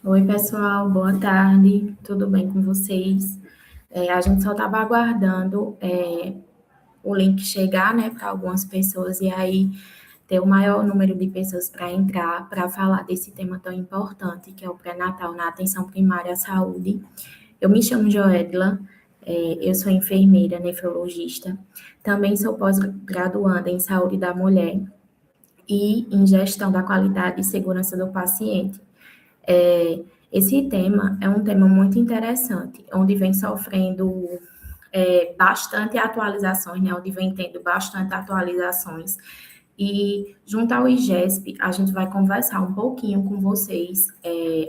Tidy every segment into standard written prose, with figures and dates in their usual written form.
Oi, pessoal, boa tarde, tudo bem com vocês? A gente só estava aguardando o link chegar, né, para algumas pessoas e aí ter o maior número de pessoas para entrar para falar desse tema tão importante que é o pré-natal na atenção primária à saúde. Eu me chamo Joedla, eu sou enfermeira nefrologista, também sou pós-graduanda em saúde da mulher e em gestão da qualidade e segurança do paciente. É, Esse tema é um tema muito interessante, onde vem sofrendo bastante atualizações, né? Onde vem tendo bastante atualizações. E junto ao IGESP, a gente vai conversar um pouquinho com vocês,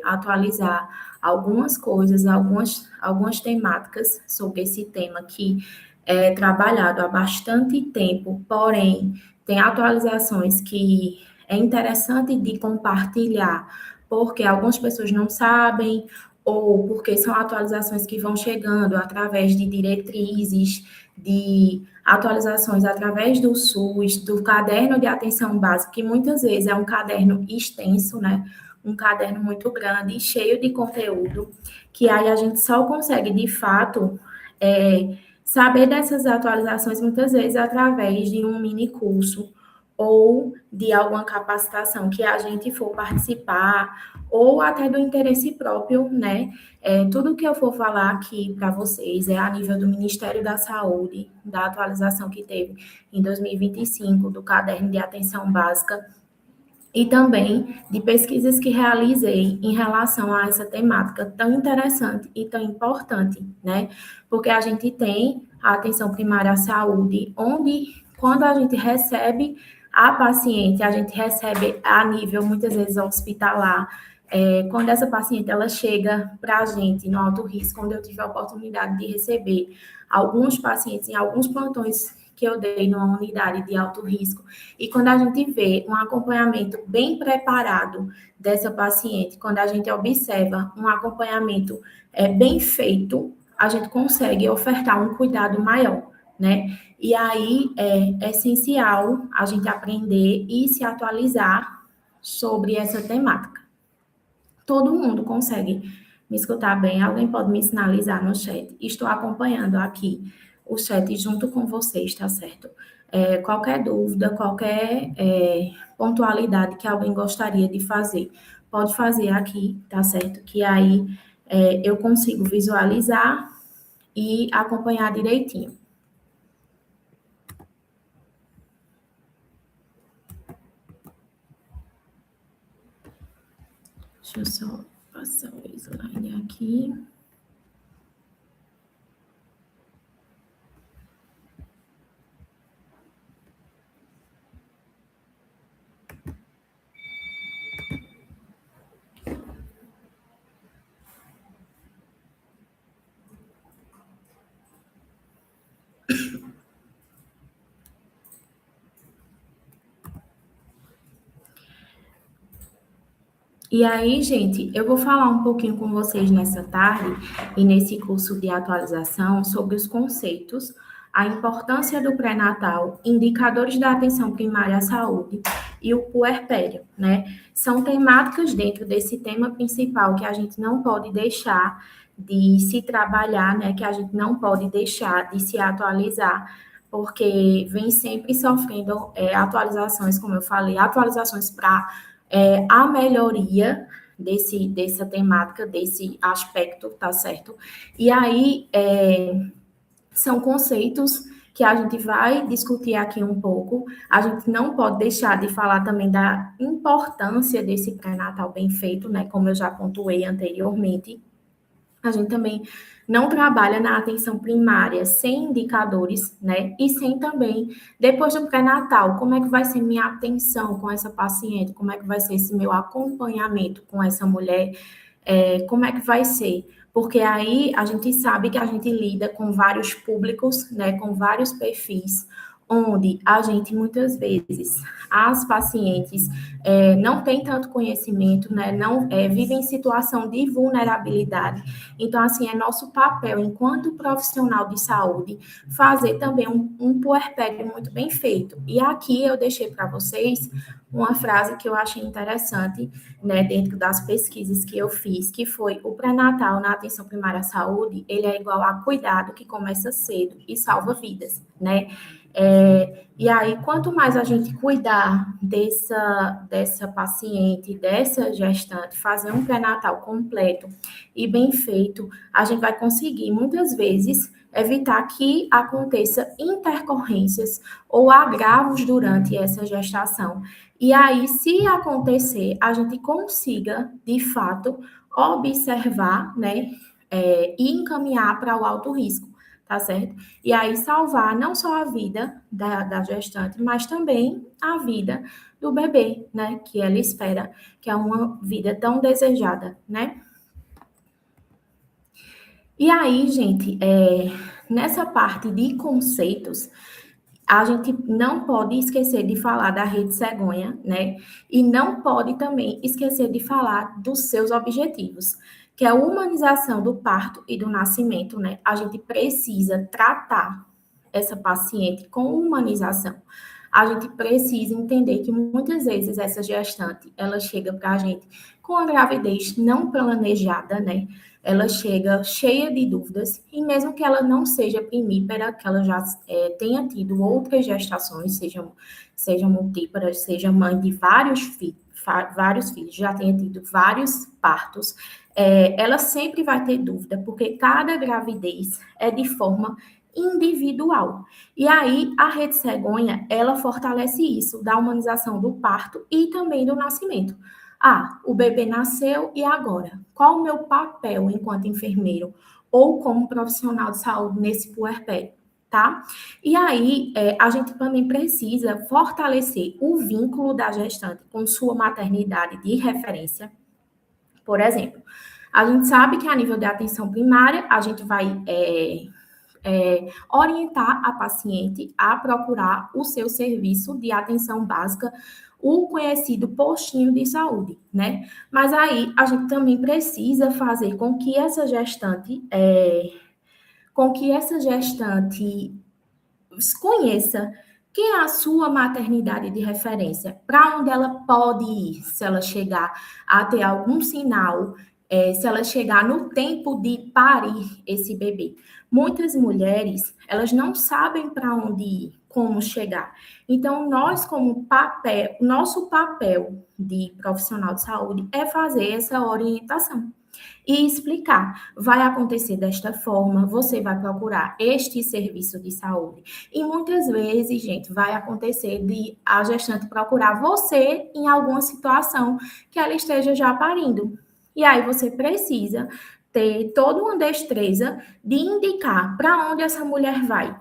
atualizar algumas coisas, algumas temáticas sobre esse tema que é trabalhado há bastante tempo, porém, tem atualizações que é interessante de compartilhar, porque algumas pessoas não sabem, ou porque são atualizações que vão chegando através de diretrizes, de atualizações através do SUS, do caderno de atenção básica, que muitas vezes é um caderno extenso, né? Um caderno muito grande, cheio de conteúdo, que aí a gente só consegue, de fato, saber dessas atualizações muitas vezes através de um mini curso ou de alguma capacitação que a gente for participar, ou até do interesse próprio, né? Tudo que eu for falar aqui para vocês é a nível do Ministério da Saúde, da atualização que teve em 2025 do caderno de atenção básica e também de pesquisas que realizei em relação a essa temática tão interessante e tão importante, né? Porque a gente tem a atenção primária à saúde, onde quando a gente recebe a paciente, a gente recebe a nível muitas vezes hospitalar. Quando essa paciente ela chega para a gente no alto risco, quando eu tive a oportunidade de receber alguns pacientes em alguns plantões que eu dei numa unidade de alto risco, e quando a gente vê um acompanhamento bem preparado dessa paciente, quando a gente observa um acompanhamento bem feito, a gente consegue ofertar um cuidado maior, né? E aí é essencial a gente aprender e se atualizar sobre essa temática. Todo mundo consegue me escutar bem? Alguém pode me sinalizar no chat? Estou acompanhando aqui o chat junto com vocês, tá certo? Qualquer dúvida, qualquer pontualidade que alguém gostaria de fazer, pode fazer aqui, tá certo? Que aí eu consigo visualizar e acompanhar direitinho. Deixa eu só passar o slide aqui. E aí, gente, eu vou falar um pouquinho com vocês nessa tarde e nesse curso de atualização sobre os conceitos, a importância do pré-natal, indicadores da atenção primária à saúde e o puerpério, né? São temáticas dentro desse tema principal que a gente não pode deixar de se trabalhar, né? Que a gente não pode deixar de se atualizar, porque vem sempre sofrendo atualizações, como eu falei, atualizações para a melhoria dessa temática, desse aspecto, tá certo? E aí, são conceitos que a gente vai discutir aqui um pouco. A gente não pode deixar de falar também da importância desse pré-natal bem feito, né? Como eu já pontuei anteriormente. A gente também não trabalha na atenção primária sem indicadores, né? E sem também, depois do pré-natal, como é que vai ser minha atenção com essa paciente? Como é que vai ser esse meu acompanhamento com essa mulher? Como é que vai ser? Porque aí a gente sabe que a gente lida com vários públicos, né? Com vários perfis, onde a gente muitas vezes as pacientes não têm tanto conhecimento, né, não vivem em situação de vulnerabilidade. Então, assim, é nosso papel enquanto profissional de saúde fazer também um puerpério muito bem feito. E aqui eu deixei para vocês uma frase que eu achei interessante, né, dentro das pesquisas que eu fiz, que foi: o pré-natal na atenção primária à saúde, ele é igual a cuidado que começa cedo e salva vidas, né? E aí, quanto mais a gente cuidar dessa paciente, dessa gestante, fazer um pré-natal completo e bem feito, a gente vai conseguir, muitas vezes, evitar que aconteça intercorrências ou agravos durante essa gestação. E aí, se acontecer, a gente consiga, de fato, observar, né, e encaminhar para o alto risco, tá certo? E aí salvar não só a vida da gestante, mas também a vida do bebê, né, que ela espera, que é uma vida tão desejada, né? E aí, gente, nessa parte de conceitos, a gente não pode esquecer de falar da rede cegonha, né? E não pode também esquecer de falar dos seus objetivos, que é a humanização do parto e do nascimento, né? A gente precisa tratar essa paciente com humanização. A gente precisa entender que muitas vezes essa gestante, ela chega para a gente com a gravidez não planejada, né? Ela chega cheia de dúvidas, e mesmo que ela não seja primípara, que ela já tenha tido outras gestações, seja multíparas, seja mãe de vários filhos, já tenha tido vários partos, ela sempre vai ter dúvida, porque cada gravidez é de forma individual. E aí, a rede cegonha, ela fortalece isso, da humanização do parto e também do nascimento. Ah, o bebê nasceu e agora? Qual o meu papel enquanto enfermeiro ou como profissional de saúde nesse puerpério, tá? E aí, a gente também precisa fortalecer o vínculo da gestante com sua maternidade de referência. Por exemplo, a gente sabe que a nível de atenção primária, a gente vai orientar a paciente a procurar o seu serviço de atenção básica, o conhecido postinho de saúde, né? Mas aí a gente também precisa fazer com que essa gestante conheça quem é a sua maternidade de referência, para onde ela pode ir, se ela chegar a ter algum sinal, se ela chegar no tempo de parir esse bebê. Muitas mulheres, elas não sabem para onde ir, como chegar. Então, nosso papel de profissional de saúde é fazer essa orientação e explicar. Vai acontecer desta forma, você vai procurar este serviço de saúde. E muitas vezes, gente, vai acontecer de a gestante procurar você em alguma situação que ela esteja já parindo. E aí você precisa ter toda uma destreza de indicar para onde essa mulher vai,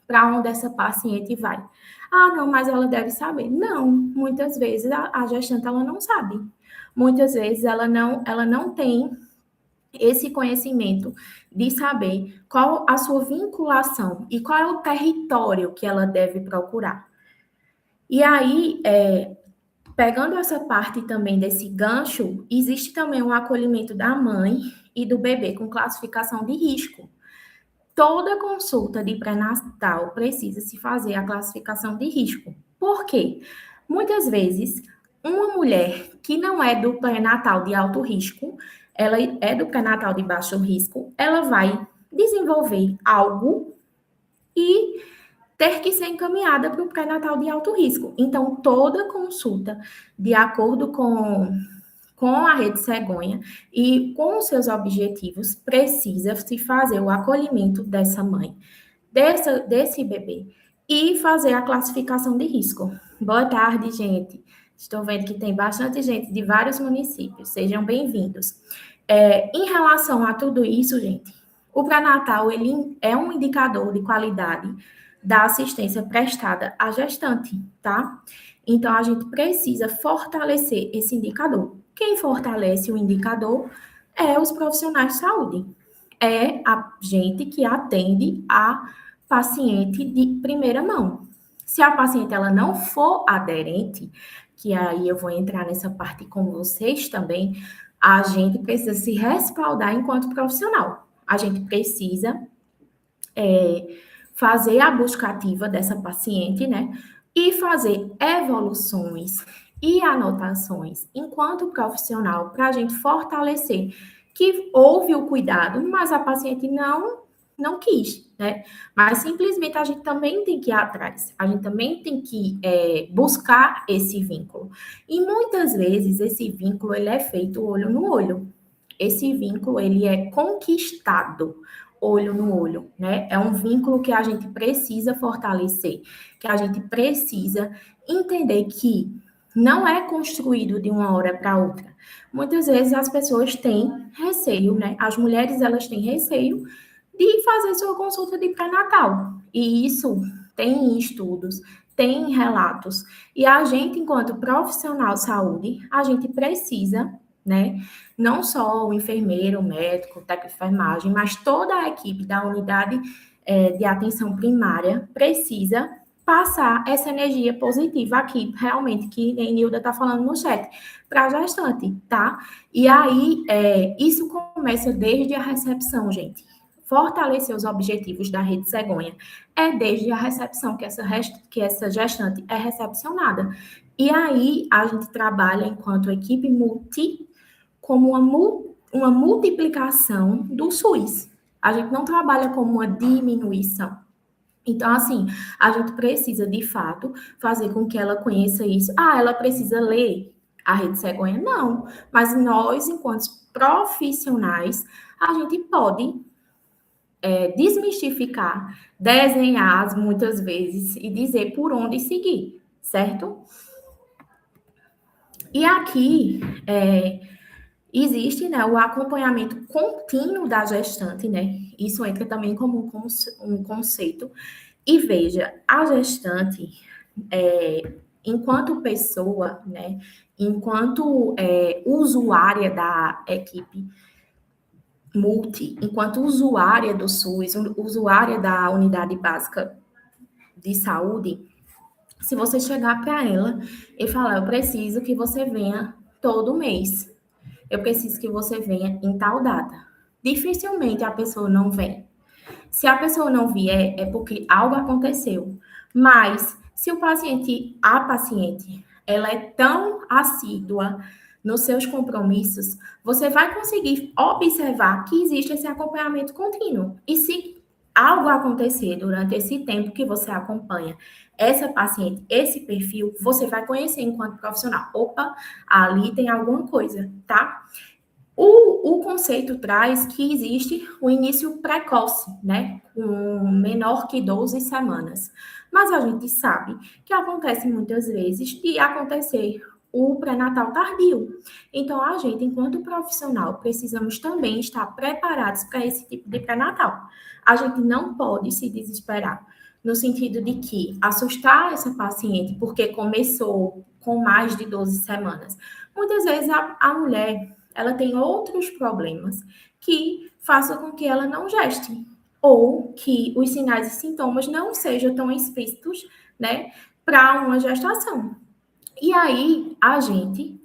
para onde essa paciente vai. Ah, não, mas ela deve saber. Não, muitas vezes a gestante ela não sabe. Muitas vezes ela não tem esse conhecimento de saber qual a sua vinculação e qual é o território que ela deve procurar. E aí, pegando essa parte também desse gancho, existe também um acolhimento da mãe e do bebê com classificação de risco. Toda consulta de pré-natal precisa se fazer a classificação de risco. Por quê? Muitas vezes, uma mulher que não é do pré-natal de alto risco, ela é do pré-natal de baixo risco, ela vai desenvolver algo e ter que ser encaminhada para o pré-natal de alto risco. Então, toda consulta, de acordo com a rede cegonha e com os seus objetivos, precisa se fazer o acolhimento dessa mãe, desse bebê, e fazer a classificação de risco. Boa tarde, gente. Estou vendo que tem bastante gente de vários municípios. Sejam bem-vindos. Em relação a tudo isso, gente, o pré-natal ele é um indicador de qualidade da assistência prestada à gestante, tá? Então, a gente precisa fortalecer esse indicador. Quem fortalece o indicador é os profissionais de saúde. É a gente que atende a paciente de primeira mão. Se a paciente ela não for aderente, que aí eu vou entrar nessa parte com vocês também, a gente precisa se respaldar enquanto profissional. A gente precisa fazer a busca ativa dessa paciente, né? E fazer evoluções e anotações enquanto profissional para a gente fortalecer que houve o cuidado, mas a paciente não quis, né? Mas simplesmente a gente também tem que ir atrás, a gente também tem que buscar esse vínculo. E muitas vezes esse vínculo ele é feito olho no olho. Esse vínculo ele é conquistado olho no olho, né? É um vínculo que a gente precisa fortalecer, que a gente precisa entender que não é construído de uma hora para outra. Muitas vezes as pessoas têm receio, né? As mulheres elas têm receio de fazer sua consulta de pré-natal. E isso tem estudos, tem relatos. E a gente, enquanto profissional de saúde, a gente precisa, né? Não só o enfermeiro, o médico, o técnico de enfermagem, mas toda a equipe da unidade de atenção primária precisa passar essa energia positiva aqui, realmente, que a Nilda está falando no chat, para a gestante, tá? E aí, isso começa desde a recepção, gente. Fortalecer os objetivos da Rede Cegonha é desde a recepção que essa gestante é recepcionada. E aí, a gente trabalha enquanto equipe multi como uma multiplicação do SUS. A gente não trabalha como uma diminuição. Então, assim, a gente precisa, de fato, fazer com que ela conheça isso. Ah, ela precisa ler a Rede Cegonha? Não. Mas nós, enquanto profissionais, a gente pode desmistificar, desenhar muitas vezes e dizer por onde seguir, certo? E aqui, existe, né, o acompanhamento contínuo da gestante, né? Isso entra também como um conceito. E veja, a gestante, enquanto pessoa, né, enquanto usuária da equipe multi, enquanto usuária do SUS, usuária da unidade básica de saúde, se você chegar para ela e falar, eu preciso que você venha todo mês, eu preciso que você venha em tal data. Dificilmente a pessoa não vem. Se a pessoa não vier, é porque algo aconteceu. Mas se a paciente, ela é tão assídua nos seus compromissos, você vai conseguir observar que existe esse acompanhamento contínuo. E se algo acontecer durante esse tempo que você acompanha essa paciente, esse perfil, você vai conhecer enquanto profissional. Opa, ali tem alguma coisa, tá? O conceito traz que existe o início precoce, né? Com menor que 12 semanas. Mas a gente sabe que acontece muitas vezes de acontecer o pré-natal tardio. Então, a gente, enquanto profissional, precisamos também estar preparados para esse tipo de pré-natal. A gente não pode se desesperar, no sentido de que assustar essa paciente porque começou com mais de 12 semanas. Muitas vezes a mulher ela tem outros problemas que façam com que ela não geste, ou que os sinais e sintomas não sejam tão explícitos, né, para uma gestação. E aí a gente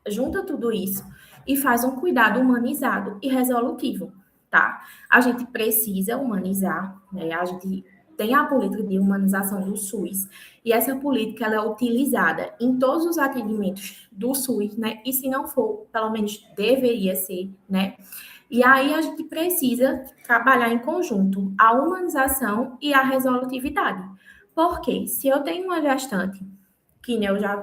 junta tudo isso e faz um cuidado humanizado e resolutivo, tá? A gente precisa humanizar, né? A gente tem a política de humanização do SUS e essa política ela é utilizada em todos os atendimentos do SUS, né? E se não for, pelo menos deveria ser, né? E aí a gente precisa trabalhar em conjunto a humanização e a resolutividade. Porque se eu tenho uma gestante que eu já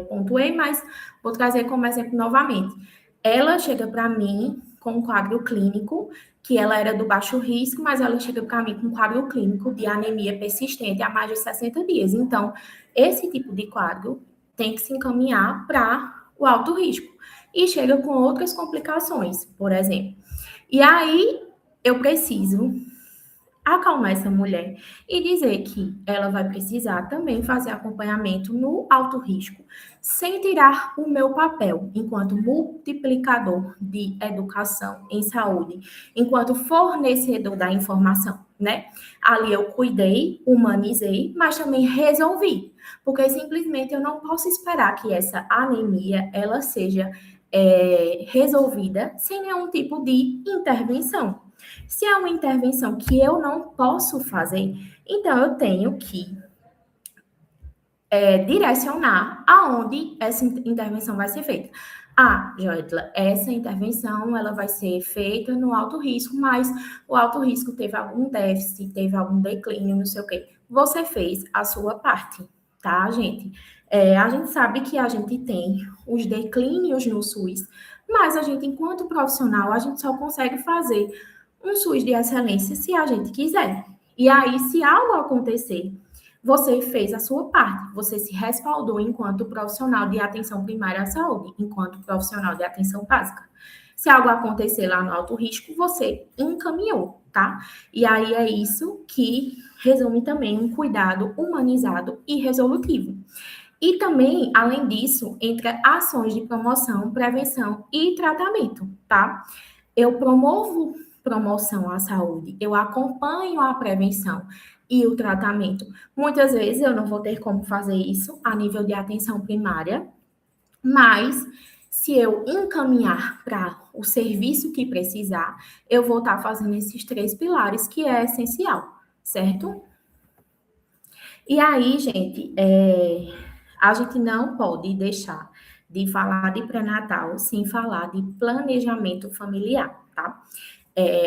pontuei, mas vou trazer como exemplo novamente. Ela chega para mim com um quadro clínico, que ela era do baixo risco, mas ela chega para mim com um quadro clínico de anemia persistente há mais de 60 dias. Então, esse tipo de quadro tem que se encaminhar para o alto risco. E chega com outras complicações, por exemplo. E aí, eu preciso acalmar essa mulher e dizer que ela vai precisar também fazer acompanhamento no alto risco, sem tirar o meu papel enquanto multiplicador de educação em saúde, enquanto fornecedor da informação, né? Ali eu cuidei, humanizei, mas também resolvi, porque simplesmente eu não posso esperar que essa anemia ela seja resolvida sem nenhum tipo de intervenção. Se é uma intervenção que eu não posso fazer, então eu tenho que direcionar aonde essa intervenção vai ser feita. Ah, Joetla, essa intervenção ela vai ser feita no alto risco, mas o alto risco teve algum déficit, teve algum declínio, não sei o quê. Você fez a sua parte, tá, gente? A gente sabe que a gente tem os declínios no SUS, mas a gente, enquanto profissional, a gente só consegue fazer um SUS de excelência se a gente quiser. E aí, se algo acontecer, você fez a sua parte, você se respaldou enquanto profissional de atenção primária à saúde, enquanto profissional de atenção básica. Se algo acontecer lá no alto risco, você encaminhou, tá? E aí é isso que resume também um cuidado humanizado e resolutivo. E também, além disso, entra ações de promoção, prevenção e tratamento, tá? Eu promovo promoção à saúde, eu acompanho a prevenção e o tratamento. Muitas vezes eu não vou ter como fazer isso a nível de atenção primária, mas se eu encaminhar para o serviço que precisar, eu vou estar fazendo esses 3 pilares, que é essencial, certo? E aí, gente, a gente não pode deixar de falar de pré-natal sem falar de planejamento familiar, tá?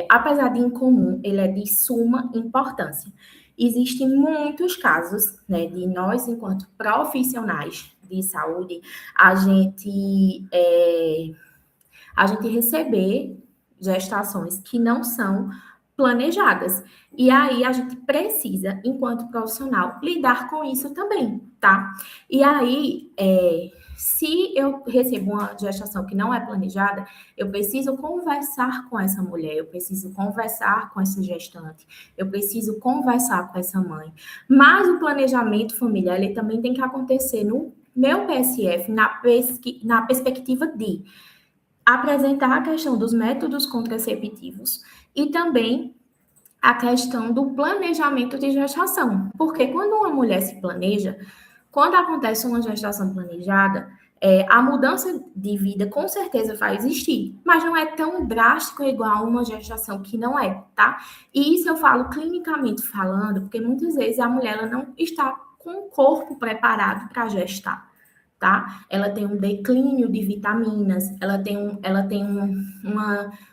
Apesar de incomum, ele é de suma importância. Existem muitos casos, né, de nós, enquanto profissionais de saúde, a gente receber gestações que não são planejadas. E aí a gente precisa, enquanto profissional, lidar com isso também, tá? E aí, se eu recebo uma gestação que não é planejada, eu preciso conversar com essa mulher, eu preciso conversar com essa gestante, eu preciso conversar com essa mãe. Mas o planejamento familiar, ele também tem que acontecer no meu PSF, na perspectiva de apresentar a questão dos métodos contraceptivos e também a questão do planejamento de gestação. Porque quando uma mulher se planeja, quando acontece uma gestação planejada, a mudança de vida com certeza vai existir, mas não é tão drástico igual uma gestação que não é, tá? E isso eu falo clinicamente falando, porque muitas vezes a mulher ela não está com o corpo preparado para gestar, tá? Ela tem um declínio de vitaminas,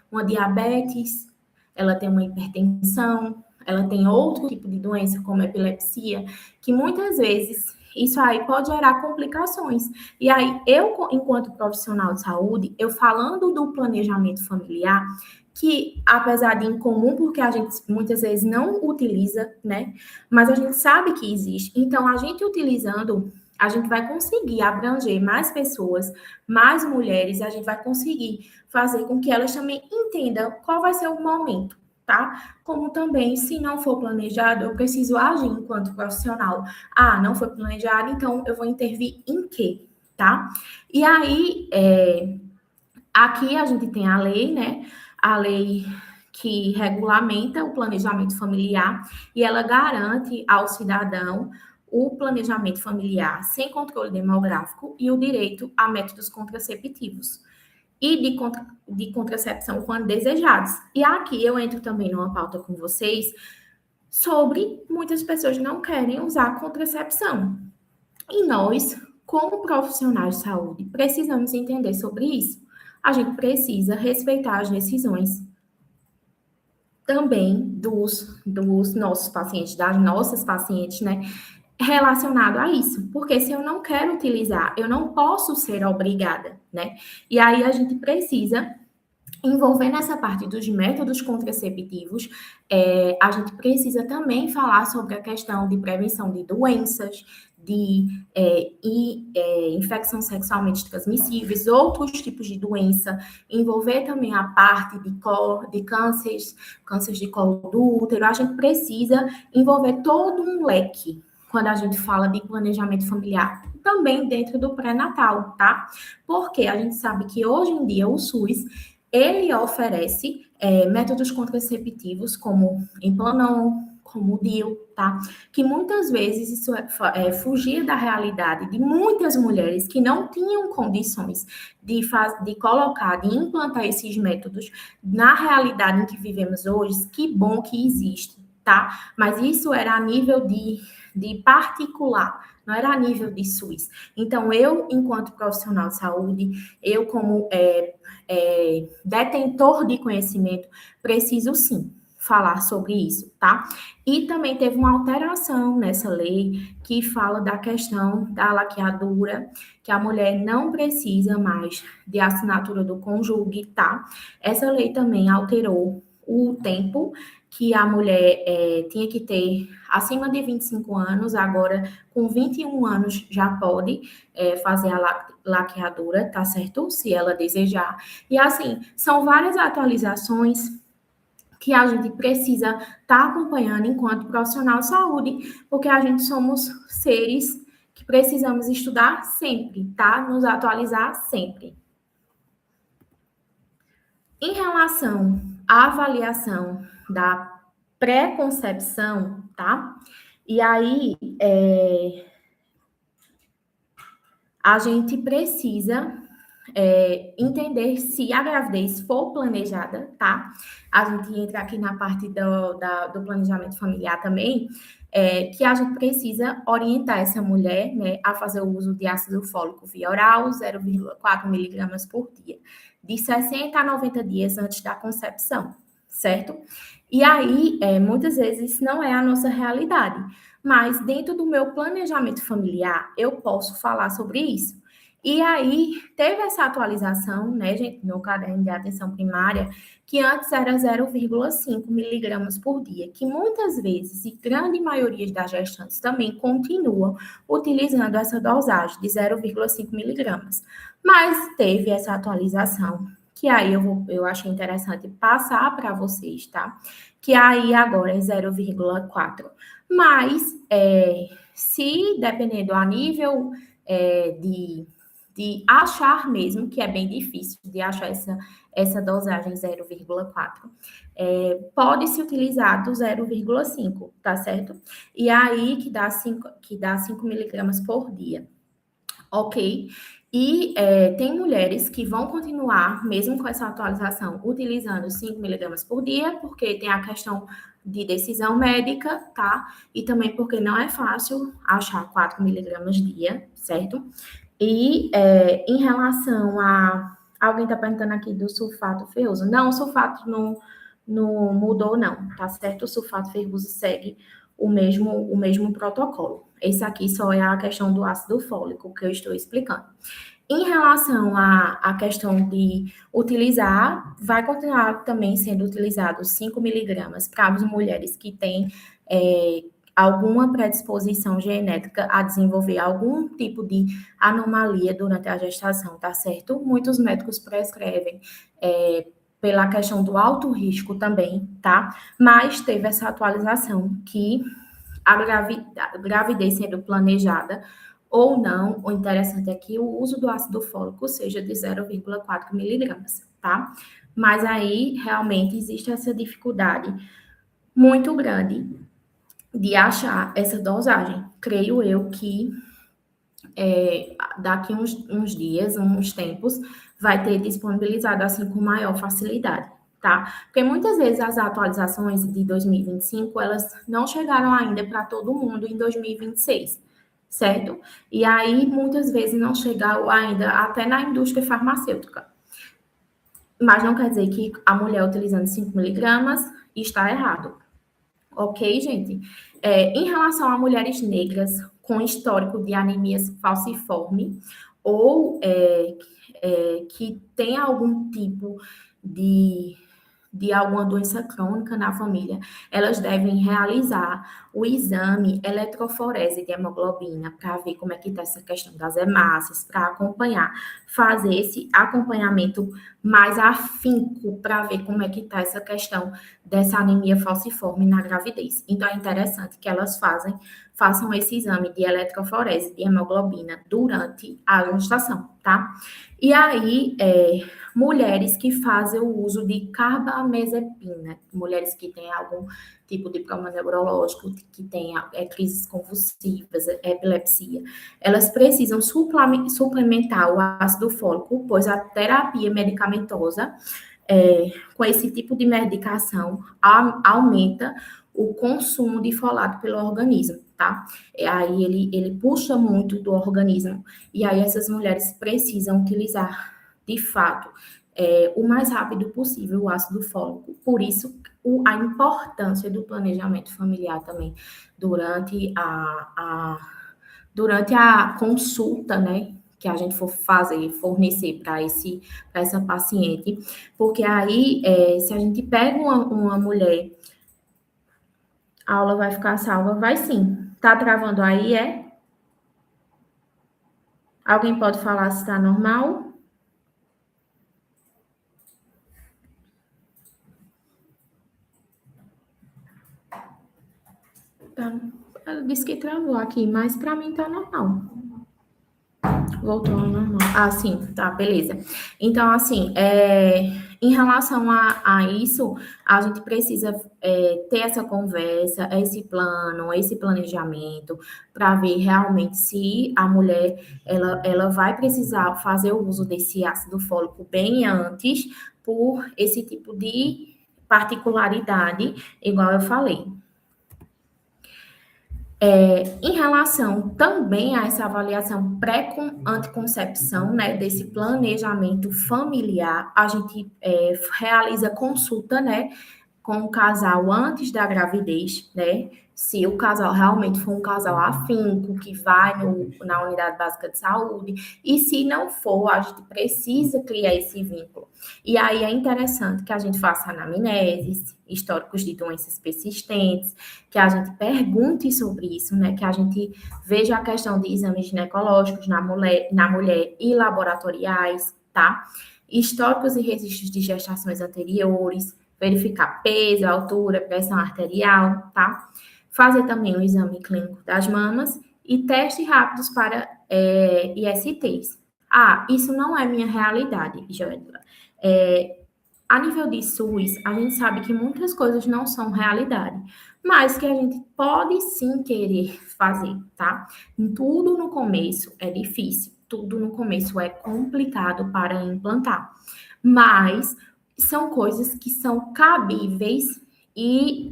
uma diabetes, ela tem uma hipertensão, ela tem outro tipo de doença, como epilepsia, que muitas vezes isso aí pode gerar complicações. E aí, eu, enquanto profissional de saúde, eu falando do planejamento familiar, que apesar de incomum, porque a gente muitas vezes não utiliza, né? Mas a gente sabe que existe. Então, a gente utilizando, a gente vai conseguir abranger mais pessoas, mais mulheres, a gente vai conseguir fazer com que elas também entendam qual vai ser o momento, tá? Como também, se não for planejado, eu preciso agir enquanto profissional. Ah, não foi planejado, então eu vou intervir em quê, tá? E aí, aqui a gente tem a lei, né? A lei que regulamenta o planejamento familiar e ela garante ao cidadão o planejamento familiar sem controle demográfico e o direito a métodos contraceptivos e de contracepção quando desejados. E aqui eu entro também numa pauta com vocês sobre muitas pessoas não querem usar contracepção. E nós, como profissionais de saúde, precisamos entender sobre isso. A gente precisa respeitar as decisões também dos nossos pacientes, das nossas pacientes, né? Relacionado a isso, porque se eu não quero utilizar, eu não posso ser obrigada, né? E aí a gente precisa envolver nessa parte dos métodos contraceptivos, a gente precisa também falar sobre a questão de prevenção de doenças, infecções sexualmente transmissíveis, outros tipos de doença, envolver também a parte de cânceres de colo do útero, a gente precisa envolver todo um leque quando a gente fala de planejamento familiar, também dentro do pré-natal, tá? Porque a gente sabe que hoje em dia o SUS, ele oferece métodos contraceptivos como Implanon, como o DIU, tá? Que muitas vezes isso fugia da realidade de muitas mulheres que não tinham condições de colocar, de implantar esses métodos na realidade em que vivemos hoje. Que bom que existe, tá? Mas isso era a nível de particular, não era a nível de SUS. Então, eu, enquanto profissional de saúde, eu como detentor de conhecimento, preciso sim falar sobre isso, tá? E também teve uma alteração nessa lei que fala da questão da laqueadura, que a mulher não precisa mais de assinatura do cônjuge, tá? Essa lei também alterou o tempo que a mulher tinha que ter acima de 25 anos, agora com 21 anos já pode fazer a laqueadura, tá certo? Se ela desejar. E assim, são várias atualizações que a gente precisa estar acompanhando enquanto profissional de saúde, porque a gente somos seres que precisamos estudar sempre, tá? Nos atualizar sempre. Em relação à avaliação da pré-concepção, tá? E aí, a gente precisa entender se a gravidez for planejada, tá? A gente entra aqui na parte do planejamento familiar também, que a gente precisa orientar essa mulher, né, a fazer o uso de ácido fólico via oral, 0,4 miligramas por dia, de 60 a 90 dias antes da concepção, certo? E aí, muitas vezes, isso não é a nossa realidade, mas dentro do meu planejamento familiar, eu posso falar sobre isso. E aí, teve essa atualização, né, gente, no caderno de atenção primária, que antes era 0,5 miligramas por dia, que muitas vezes, e grande maioria das gestantes também continuam utilizando essa dosagem de 0,5 miligramas. Mas teve essa atualização, que aí eu achei interessante passar para vocês, tá? Que aí agora é 0,4. Mas, se dependendo a nível de achar mesmo, que é bem difícil de achar essa dosagem 0,4. Pode-se utilizar do 0,5, tá certo? E aí que dá 5 miligramas por dia. Ok? E tem mulheres que vão continuar, mesmo com essa atualização, utilizando 5 miligramas por dia, porque tem a questão de decisão médica, tá? E também porque não é fácil achar 4 miligramas dia, certo? E em relação a. Alguém está perguntando aqui do sulfato ferroso. Não, o sulfato não mudou, não, tá certo? O sulfato ferroso segue o mesmo protocolo. Esse aqui só é a questão do ácido fólico que eu estou explicando. Em relação à questão de utilizar, vai continuar também sendo utilizado 5 miligramas para as mulheres que têm alguma predisposição genética a desenvolver algum tipo de anomalia durante a gestação, tá certo? Muitos médicos prescrevem pela questão do alto risco também, tá? Mas teve essa atualização que a gravidez sendo planejada ou não, o interessante é que o uso do ácido fólico seja de 0,4 miligramas, tá? Mas aí, realmente, existe essa dificuldade muito grande de achar essa dosagem. Creio eu que daqui uns dias, uns tempos, vai ter disponibilizado assim com maior facilidade, tá? Porque muitas vezes as atualizações de 2025, elas não chegaram ainda para todo mundo em 2026, certo? E aí, muitas vezes, não chegaram ainda até na indústria farmacêutica. Mas não quer dizer que a mulher utilizando 5 miligramas está errado. Ok, gente? Em relação a mulheres negras com histórico de anemia falciforme ou que tem algum tipo de de alguma doença crônica na família, elas devem realizar o exame eletroforese de hemoglobina para ver como é que está essa questão das hemácias, para acompanhar, fazer esse acompanhamento mais afinco para ver como é que está essa questão dessa anemia falciforme na gravidez. Então, é interessante que elas façam esse exame de eletroforese de hemoglobina durante a gestação, tá? E aí, mulheres que fazem o uso de carbamazepina, mulheres que têm algum tipo de problema neurológico, que têm crises convulsivas, epilepsia, elas precisam suplementar o ácido fólico, pois a terapia medicamentosa com esse tipo de medicação aumenta o consumo de folato pelo organismo, tá? Aí ele puxa muito do organismo, e aí essas mulheres precisam utilizar, de fato, o mais rápido possível o ácido fólico. Por isso, a importância do planejamento familiar também durante a consulta, né? Que a gente for fazer, fornecer para essa paciente, porque aí, se a gente pega uma mulher, a aula vai ficar salva? Vai sim. Tá travando aí, é? Alguém pode falar se está normal? Tá. Ela disse que travou aqui, mas para mim tá normal. Voltou ao normal. Ah, sim, tá, beleza. Então, assim, em relação a isso, a gente precisa ter essa conversa, esse plano, esse planejamento, para ver realmente se a mulher ela vai precisar fazer o uso desse ácido fólico bem antes, por esse tipo de particularidade, igual eu falei. Em relação também a essa avaliação pré-anticoncepção, né, desse planejamento familiar, a gente realiza consulta, né, com o casal antes da gravidez, né? Se o casal realmente for um casal afinco, que vai na unidade básica de saúde, e se não for, a gente precisa criar esse vínculo. E aí é interessante que a gente faça anamneses, históricos de doenças persistentes, que a gente pergunte sobre isso, né? Que a gente veja a questão de exames ginecológicos na mulher e laboratoriais, tá? Históricos e registros de gestações anteriores, verificar peso, altura, pressão arterial, tá? Fazer também o exame clínico das mamas e testes rápidos para ISTs. Ah, isso não é minha realidade, Joedla. A nível de SUS, a gente sabe que muitas coisas não são realidade, mas que a gente pode sim querer fazer, tá? Tudo no começo é difícil, tudo no começo é complicado para implantar, mas são coisas que são cabíveis e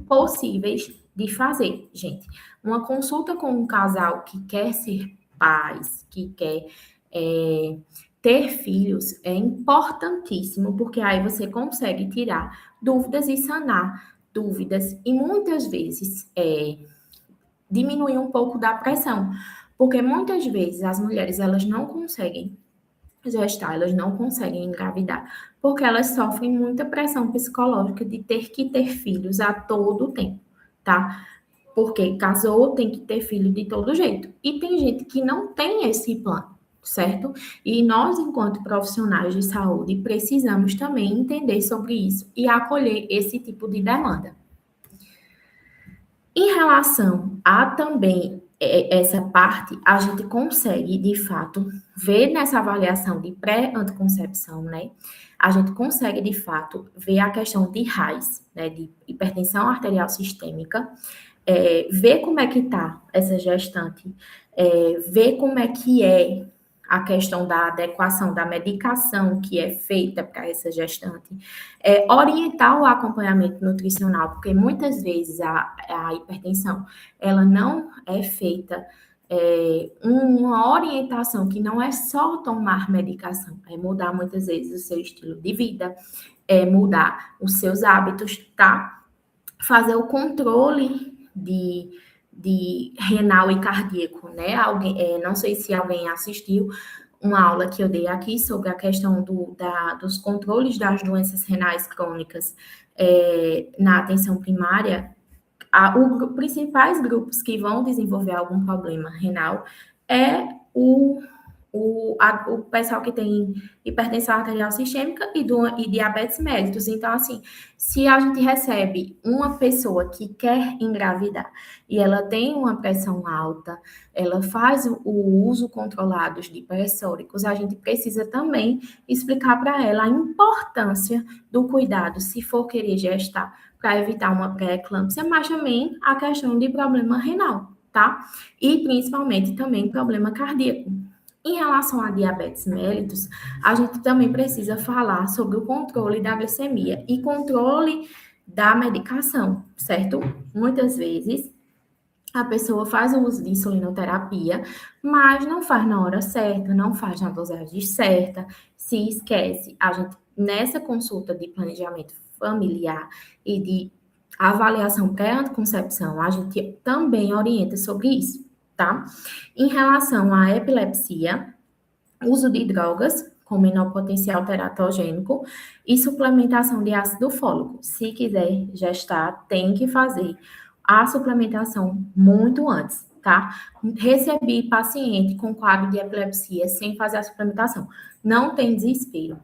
possíveis de fazer, gente. Uma consulta com um casal que quer ser pais, que quer ter filhos é importantíssimo, porque aí você consegue tirar dúvidas e sanar dúvidas, e muitas vezes diminuir um pouco da pressão, porque muitas vezes as mulheres elas não conseguem gestar, elas não conseguem engravidar, porque elas sofrem muita pressão psicológica de ter que ter filhos a todo tempo, tá? Porque casou, tem que ter filho de todo jeito. E tem gente que não tem esse plano, certo? E nós, enquanto profissionais de saúde, precisamos também entender sobre isso e acolher esse tipo de demanda. Em relação a também essa parte, a gente consegue, de fato, ver nessa avaliação de pré-anticoncepção, né? A gente consegue, de fato, ver a questão de RAIS, né? De hipertensão arterial sistêmica, ver como é que está essa gestante, ver como é que é a questão da adequação da medicação que é feita para essa gestante, orientar o acompanhamento nutricional, porque muitas vezes a hipertensão, ela não é feita uma orientação que não é só tomar medicação, é mudar muitas vezes o seu estilo de vida, mudar os seus hábitos, tá? Fazer o controle de renal e cardíaco, né? Não sei se alguém assistiu uma aula que eu dei aqui sobre a questão dos controles das doenças renais crônicas na atenção primária, os principais grupos que vão desenvolver algum problema renal é o pessoal que tem hipertensão arterial sistêmica e diabetes mellitus. Então, assim, se a gente recebe uma pessoa que quer engravidar e ela tem uma pressão alta, ela faz o uso controlado de pressóricos, a gente precisa também explicar para ela a importância do cuidado, se for querer gestar, para evitar uma pré-eclâmpsia, mas também a questão de problema renal, tá? E principalmente também problema cardíaco. Em relação à diabetes mellitus, a gente também precisa falar sobre o controle da glicemia e controle da medicação, certo? Muitas vezes a pessoa faz o uso de insulinoterapia, mas não faz na hora certa, não faz na dosagem certa, se esquece. A gente, nessa consulta de planejamento familiar e de avaliação pré-anticoncepção, a gente também orienta sobre isso, tá? Em relação à epilepsia, uso de drogas com menor potencial teratogênico e suplementação de ácido fólico. Se quiser gestar, tem que fazer a suplementação muito antes, tá? Recebi paciente com quadro de epilepsia sem fazer a suplementação. Não tem desespero.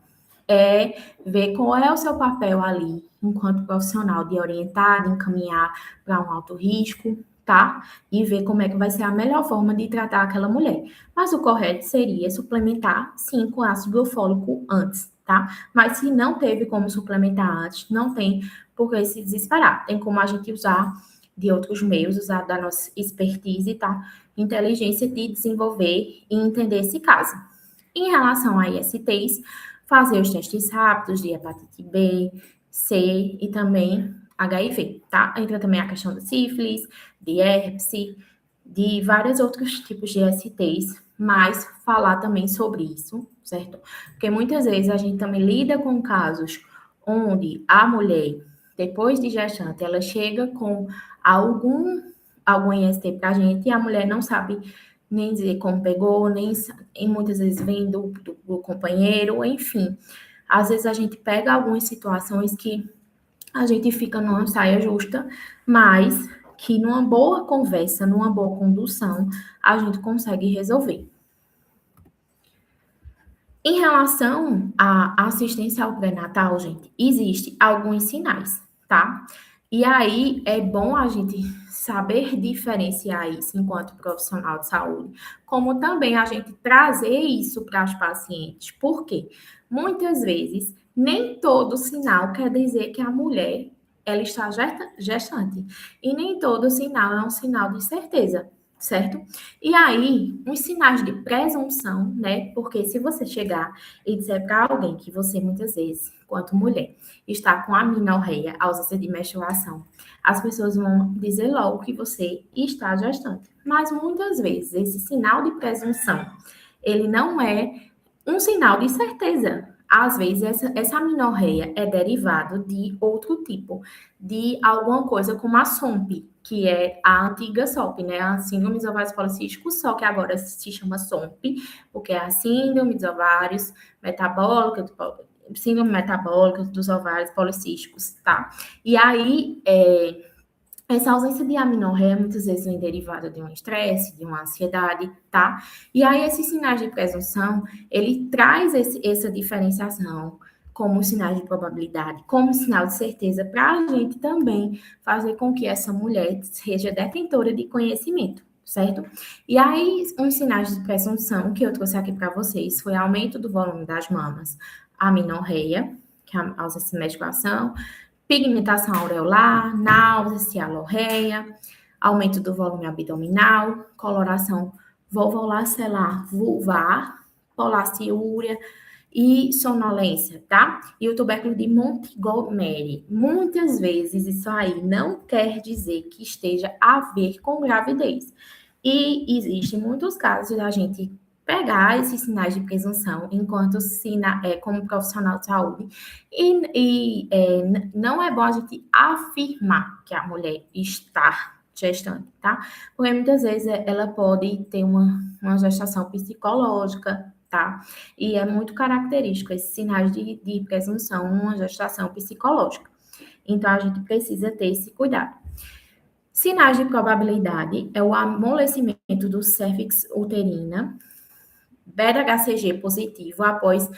É ver qual é o seu papel ali, enquanto profissional, de orientar, de encaminhar para um alto risco, tá? E ver como é que vai ser a melhor forma de tratar aquela mulher. Mas o correto seria suplementar, sim, com ácido fólico antes, tá? Mas se não teve como suplementar antes, não tem por que se desesperar. Tem como a gente usar de outros meios, usar da nossa expertise, tá? Inteligência de desenvolver e entender esse caso. Em relação a ISTs, fazer os testes rápidos de hepatite B, C e também HIV, tá? Entra também a questão da sífilis, de herpes, de vários outros tipos de STs, mas falar também sobre isso, certo? Porque muitas vezes a gente também lida com casos onde a mulher, depois de gestante, ela chega com algum IST pra gente e a mulher não sabe nem dizer como pegou, nem e muitas vezes vem do companheiro, enfim. Às vezes a gente pega algumas situações que a gente fica numa saia justa, mas que numa boa conversa, numa boa condução, a gente consegue resolver. Em relação à assistência ao pré-natal, gente, existe alguns sinais, tá? E aí é bom a gente saber diferenciar isso enquanto profissional de saúde, como também a gente trazer isso para as pacientes. Por quê? Muitas vezes, nem todo sinal quer dizer que a mulher ela está gestante. E nem todo sinal é um sinal de certeza, certo? E aí, uns sinais de presunção, né? Porque se você chegar e disser para alguém que você, muitas vezes, enquanto mulher, está com amenorreia, ausência de menstruação, as pessoas vão dizer logo que você está gestante. Mas muitas vezes, esse sinal de presunção, ele não é um sinal de certeza. Às vezes, essa amenorreia é derivado de outro tipo, de alguma coisa como a SOMP, que é a antiga SOP, né? A síndrome dos ovários policísticos, só que agora se chama SOMP, porque é a síndrome dos ovários metabólica, síndrome metabólica dos ovários policísticos, tá? E aí, essa ausência de amenorreia muitas vezes vem derivada de um estresse, de uma ansiedade, tá? E aí, esses sinais de presunção, ele traz essa diferenciação como sinais de probabilidade, como sinal de certeza, para a gente também fazer com que essa mulher seja detentora de conhecimento, certo? E aí, uns sinais de presunção que eu trouxe aqui para vocês foi aumento do volume das mamas, amenorreia, que é a ausência de menstruação, pigmentação aureolar, náuseas, cialorreia, aumento do volume abdominal, coloração volvulacelar vulvar, polaciúria e sonolência, tá? E o tubérculo de Montgomery. Muitas vezes isso aí não quer dizer que esteja a ver com gravidez. E existem muitos casos da gente pegar esses sinais de presunção enquanto como profissional de saúde não é bom a gente afirmar que a mulher está gestante, tá? Porque muitas vezes ela pode ter uma gestação psicológica, tá? E é muito característico esses sinais de presunção numa gestação psicológica. Então, a gente precisa ter esse cuidado. Sinais de probabilidade é o amolecimento do cérvix uterina, beta-HCG positivo após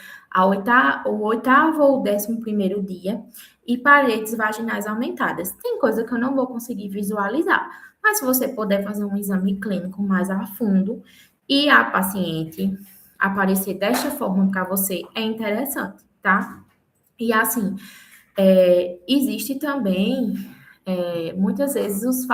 o oitavo ou 11º dia e paredes vaginais aumentadas. Tem coisa que eu não vou conseguir visualizar, mas se você puder fazer um exame clínico mais a fundo e a paciente aparecer desta forma para você, é interessante, tá? E assim, existe também, muitas vezes, os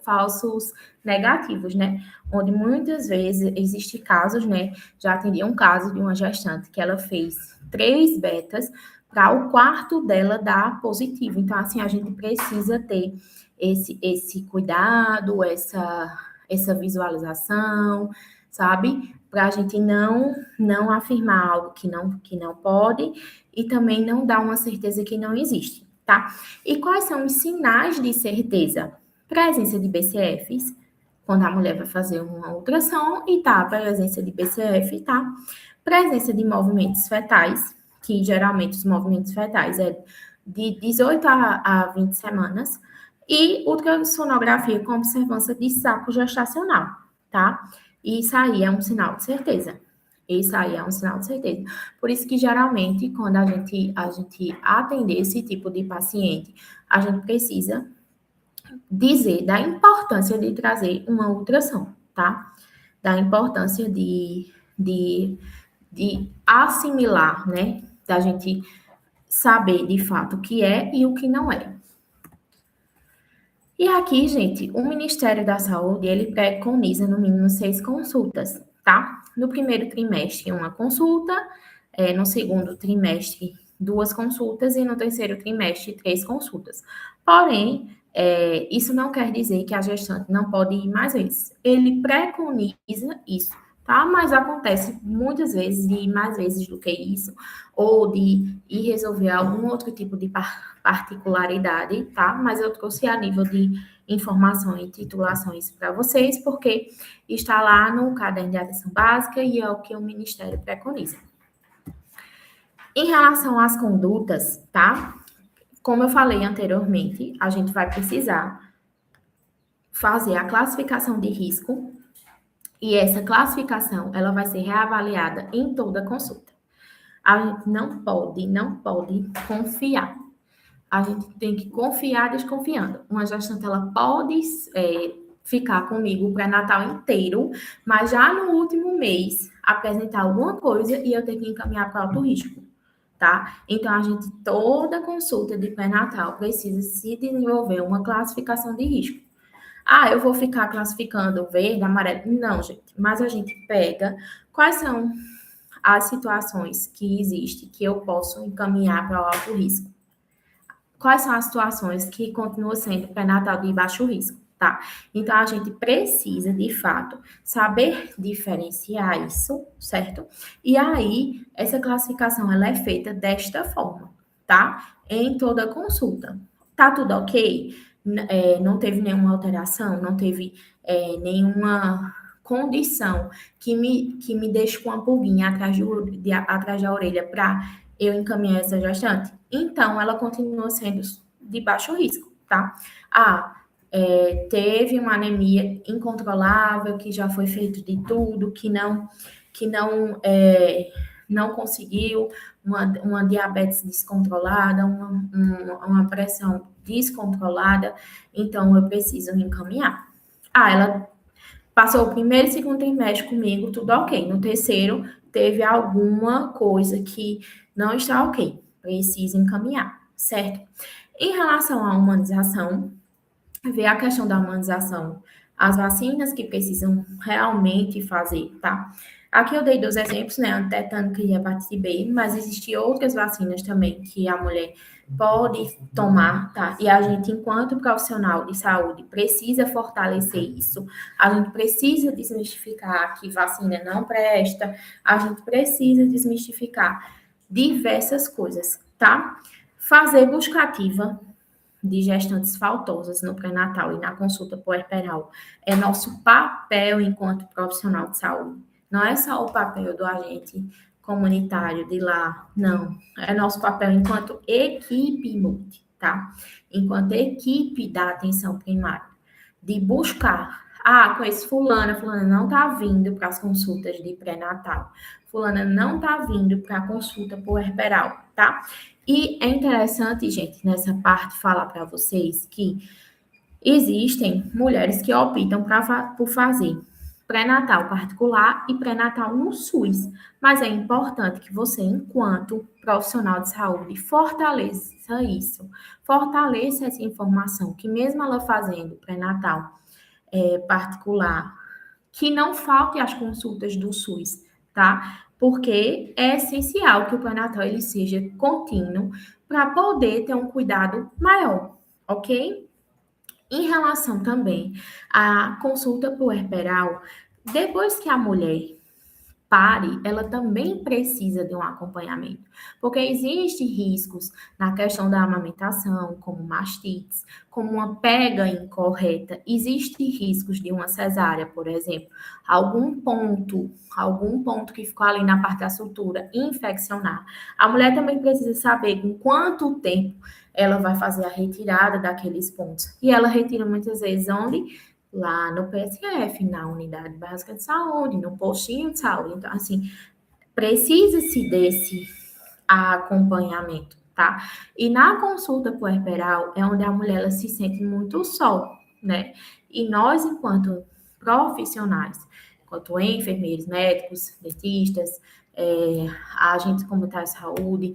falsos negativos, né? Onde muitas vezes existe casos, né? Já atendi um caso de uma gestante que ela fez 3 betas para o quarto dela dar positivo. Então, assim, a gente precisa ter esse cuidado, essa visualização, sabe? Para a gente não afirmar algo que não pode e também não dar uma certeza que não existe, tá? E quais são os sinais de certeza? Presença de BCFs, quando a mulher vai fazer uma ultrassom e tá a presença de BCF, tá? Presença de movimentos fetais, que geralmente os movimentos fetais é de 18 a 20 semanas, e ultrassonografia com observância de saco gestacional, tá? Isso aí é um sinal de certeza. Isso aí é um sinal de certeza. Por isso que, geralmente, quando a gente atender esse tipo de paciente, a gente precisa dizer da importância de trazer uma ultrassom, tá? Da importância de assimilar, né? Da gente saber, de fato, o que é e o que não é. E aqui, gente, o Ministério da Saúde, ele preconiza no mínimo 6 consultas, tá? No primeiro trimestre, uma consulta, no segundo trimestre, 2 consultas e no terceiro trimestre, 3 consultas. Porém, isso não quer dizer que a gestante não pode ir mais vezes. Ele preconiza isso, tá? Mas acontece muitas vezes, de ir mais vezes do que isso, ou de ir resolver algum outro tipo de particularidade, tá? Mas eu trouxe a nível de informação e titulações para vocês, porque está lá no caderno de atenção básica e é o que o Ministério preconiza. Em relação às condutas, tá? Como eu falei anteriormente, a gente vai precisar fazer a classificação de risco e essa classificação, ela vai ser reavaliada em toda consulta. A gente não pode confiar. A gente tem que confiar desconfiando. Uma gestante, ela pode ficar comigo o pré-natal inteiro, mas já no último mês apresentar alguma coisa e eu ter que encaminhar para alto risco, tá? Então, a gente, toda consulta de pré-natal precisa se desenvolver uma classificação de risco. Ah, eu vou ficar classificando verde, amarelo. Não, gente. Mas a gente pega quais são as situações que existem que eu posso encaminhar para o alto risco. Quais são as situações que continuam sendo pré-natal de baixo risco, tá? Então, a gente precisa, de fato, saber diferenciar isso, certo? E aí, essa classificação, ela é feita desta forma, tá? Em toda consulta. Tá tudo ok? Não teve nenhuma alteração, não teve nenhuma condição que me deixe com uma pulguinha atrás da orelha para eu encaminhar essa gestante? Então, ela continua sendo de baixo risco, tá? Teve uma anemia incontrolável, que já foi feito de tudo, que não conseguiu, uma diabetes descontrolada, uma pressão descontrolada, então eu preciso encaminhar. Ela passou o primeiro e segundo trimestre comigo, tudo ok. No terceiro, teve alguma coisa que não está ok. Precisa encaminhar, certo? Em relação à humanização, ver a questão da humanização, as vacinas que precisam realmente fazer, tá? Aqui eu dei 2 exemplos, né? Antitetânica e hepatite B, mas existem outras vacinas também que a mulher pode tomar, tá? E a gente, enquanto profissional de saúde, precisa fortalecer isso. A gente precisa desmistificar que vacina não presta, a gente precisa desmistificar diversas coisas, tá? Fazer busca ativa de gestantes faltosas no pré-natal e na consulta puerperal é nosso papel enquanto profissional de saúde, Não é só o papel do agente comunitário de lá, não. É nosso papel enquanto equipe multi, tá? Enquanto equipe da atenção primária, de buscar. Ah, conheço fulana não tá vindo para as consultas de pré-natal. Fulana não tá vindo para a consulta puerperal, tá? E é interessante, gente, nessa parte falar para vocês que existem mulheres que optam por fazer pré-natal particular e pré-natal no SUS, mas é importante que você, enquanto profissional de saúde, fortaleça isso, fortaleça essa informação, que mesmo ela fazendo pré-natal particular, que não falte as consultas do SUS, tá? Porque é essencial que o pré-natal ele seja contínuo para poder ter um cuidado maior, ok? Em relação também à consulta puerperal, depois que a mulher pare, ela também precisa de um acompanhamento, porque existem riscos na questão da amamentação, como mastites, como uma pega incorreta, existem riscos de uma cesárea, por exemplo, algum ponto que ficou ali na parte da sutura infeccionar. A mulher também precisa saber com quanto tempo ela vai fazer a retirada daqueles pontos. E ela retira muitas vezes onde? Lá no PSF, na unidade básica de saúde, no postinho de saúde. Então, assim, precisa-se desse acompanhamento, tá? E na consulta puerperal é onde a mulher ela se sente muito só, né? E nós, enquanto profissionais, enquanto enfermeiros, médicos, dentistas, agentes comunitários de saúde,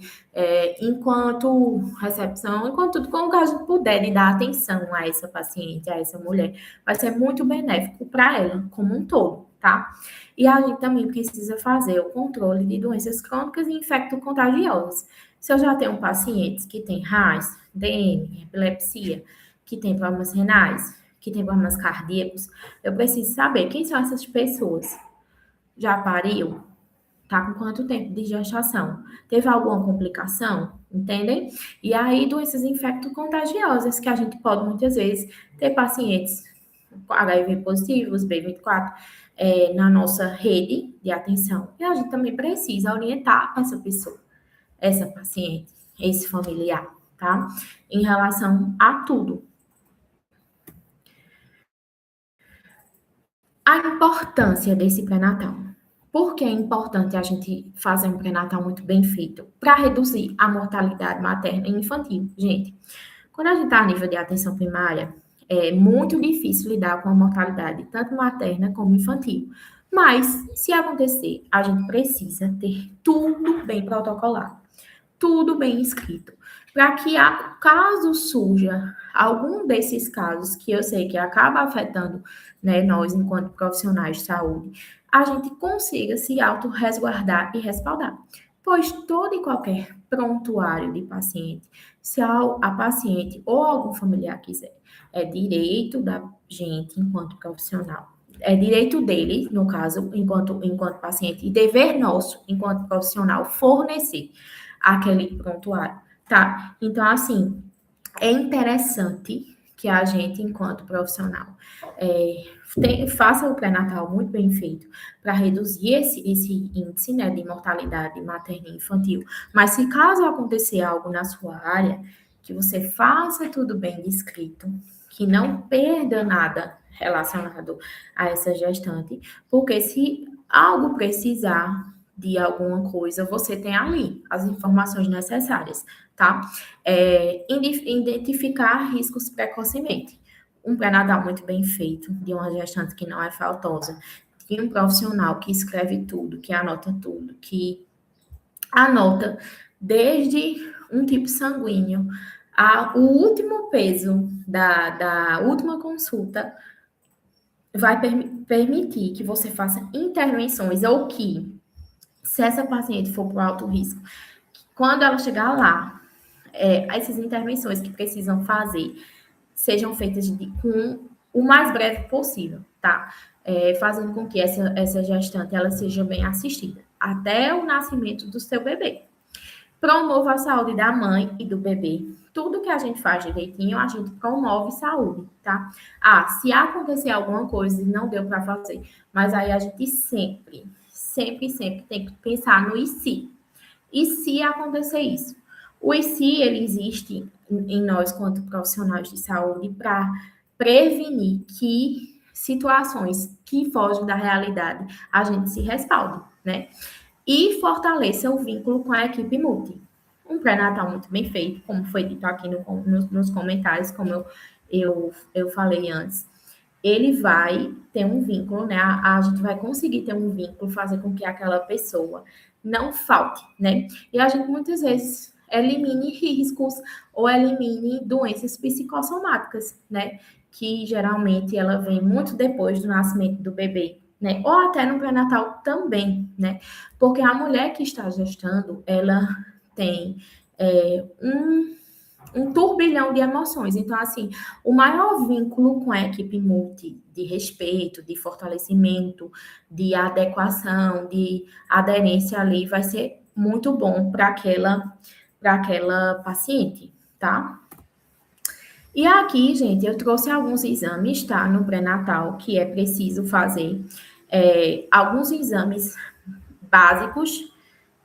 enquanto recepção, enquanto tudo como que a gente puder de dar atenção a essa paciente, a essa mulher, vai ser muito benéfico para ela como um todo, tá? E a gente também precisa fazer o controle de doenças crônicas e infecto-contagiosas. Se eu já tenho pacientes que têm RAS, DM, epilepsia, que têm problemas renais, que têm problemas cardíacos, eu preciso saber quem são essas pessoas. Já pariu? Tá com quanto tempo de gestação? Teve alguma complicação? Entendem? E aí, doenças infecto-contagiosas, que a gente pode muitas vezes ter pacientes com HIV positivos, B24, na nossa rede de atenção. E a gente também precisa orientar essa pessoa, essa paciente, esse familiar, tá? Em relação a tudo. A importância desse pré-natal. Por que é importante a gente fazer um pré-natal muito bem feito? Para reduzir a mortalidade materna e infantil. Gente, quando a gente está a nível de atenção primária, é muito difícil lidar com a mortalidade, tanto materna como infantil. Mas, se acontecer, a gente precisa ter tudo bem protocolado, tudo bem escrito, para que, caso surja algum desses casos, que eu sei que acaba afetando, né, nós, enquanto profissionais de saúde, a gente consiga se autorresguardar e respaldar. Pois todo e qualquer prontuário de paciente, se a paciente ou algum familiar quiser, é direito da gente, enquanto profissional, é direito dele, no caso, enquanto paciente, e dever nosso, enquanto profissional, fornecer aquele prontuário, tá? Então, assim, é interessante que a gente, enquanto profissional, faça o pré-natal muito bem feito para reduzir esse índice, né, de mortalidade materna e infantil. Mas se caso acontecer algo na sua área, que você faça tudo bem descrito, que não perda nada relacionado a essa gestante, porque se algo precisar de alguma coisa, você tem ali as informações necessárias, tá? Identificar riscos precocemente. Um pré-natal muito bem feito, de uma gestante que não é faltosa, de um profissional que escreve tudo, que anota tudo, que anota desde um tipo sanguíneo, o último peso da última consulta, vai permitir que você faça intervenções ou que, se essa paciente for para alto risco, quando ela chegar lá, essas intervenções que precisam fazer sejam feitas com o mais breve possível, tá? Fazendo com que essa gestante ela seja bem assistida até o nascimento do seu bebê. Promova a saúde da mãe e do bebê. Tudo que a gente faz direitinho, a gente promove saúde, tá? Se acontecer alguma coisa e não deu para fazer, mas aí a gente sempre sempre, sempre tem que pensar no e se. E se acontecer isso? O e se, ele existe em nós, quanto profissionais de saúde, para prevenir que situações que fogem da realidade a gente se respalde, né? E fortaleça o vínculo com a equipe multi. Um pré-natal muito bem feito, como foi dito aqui nos comentários, como eu falei antes, ele vai ter um vínculo, né? A gente vai conseguir ter um vínculo, fazer com que aquela pessoa não falte, né? E a gente muitas vezes elimine riscos ou elimine doenças psicossomáticas, né? Que geralmente ela vem muito depois do nascimento do bebê, né? Ou até no pré-natal também, né? Porque a mulher que está gestando, ela tem um turbilhão de emoções. Então, assim, o maior vínculo com a equipe multi de respeito, de fortalecimento, de adequação, de aderência ali vai ser muito bom para aquela paciente, tá? E aqui, gente, eu trouxe alguns exames, tá? No pré-natal, que é preciso fazer. Alguns exames básicos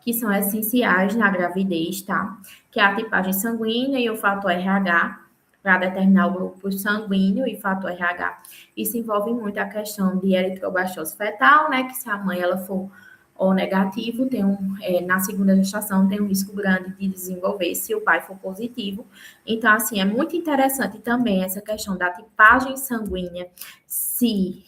que são essenciais na gravidez, tá? Que é a tipagem sanguínea e o fator RH, para determinar o grupo sanguíneo e fator RH. Isso envolve muito a questão de eritrobastose fetal, né? Que se a mãe ela for O negativo, na segunda gestação tem um risco grande de desenvolver se o pai for positivo. Então, assim, é muito interessante também essa questão da tipagem sanguínea, se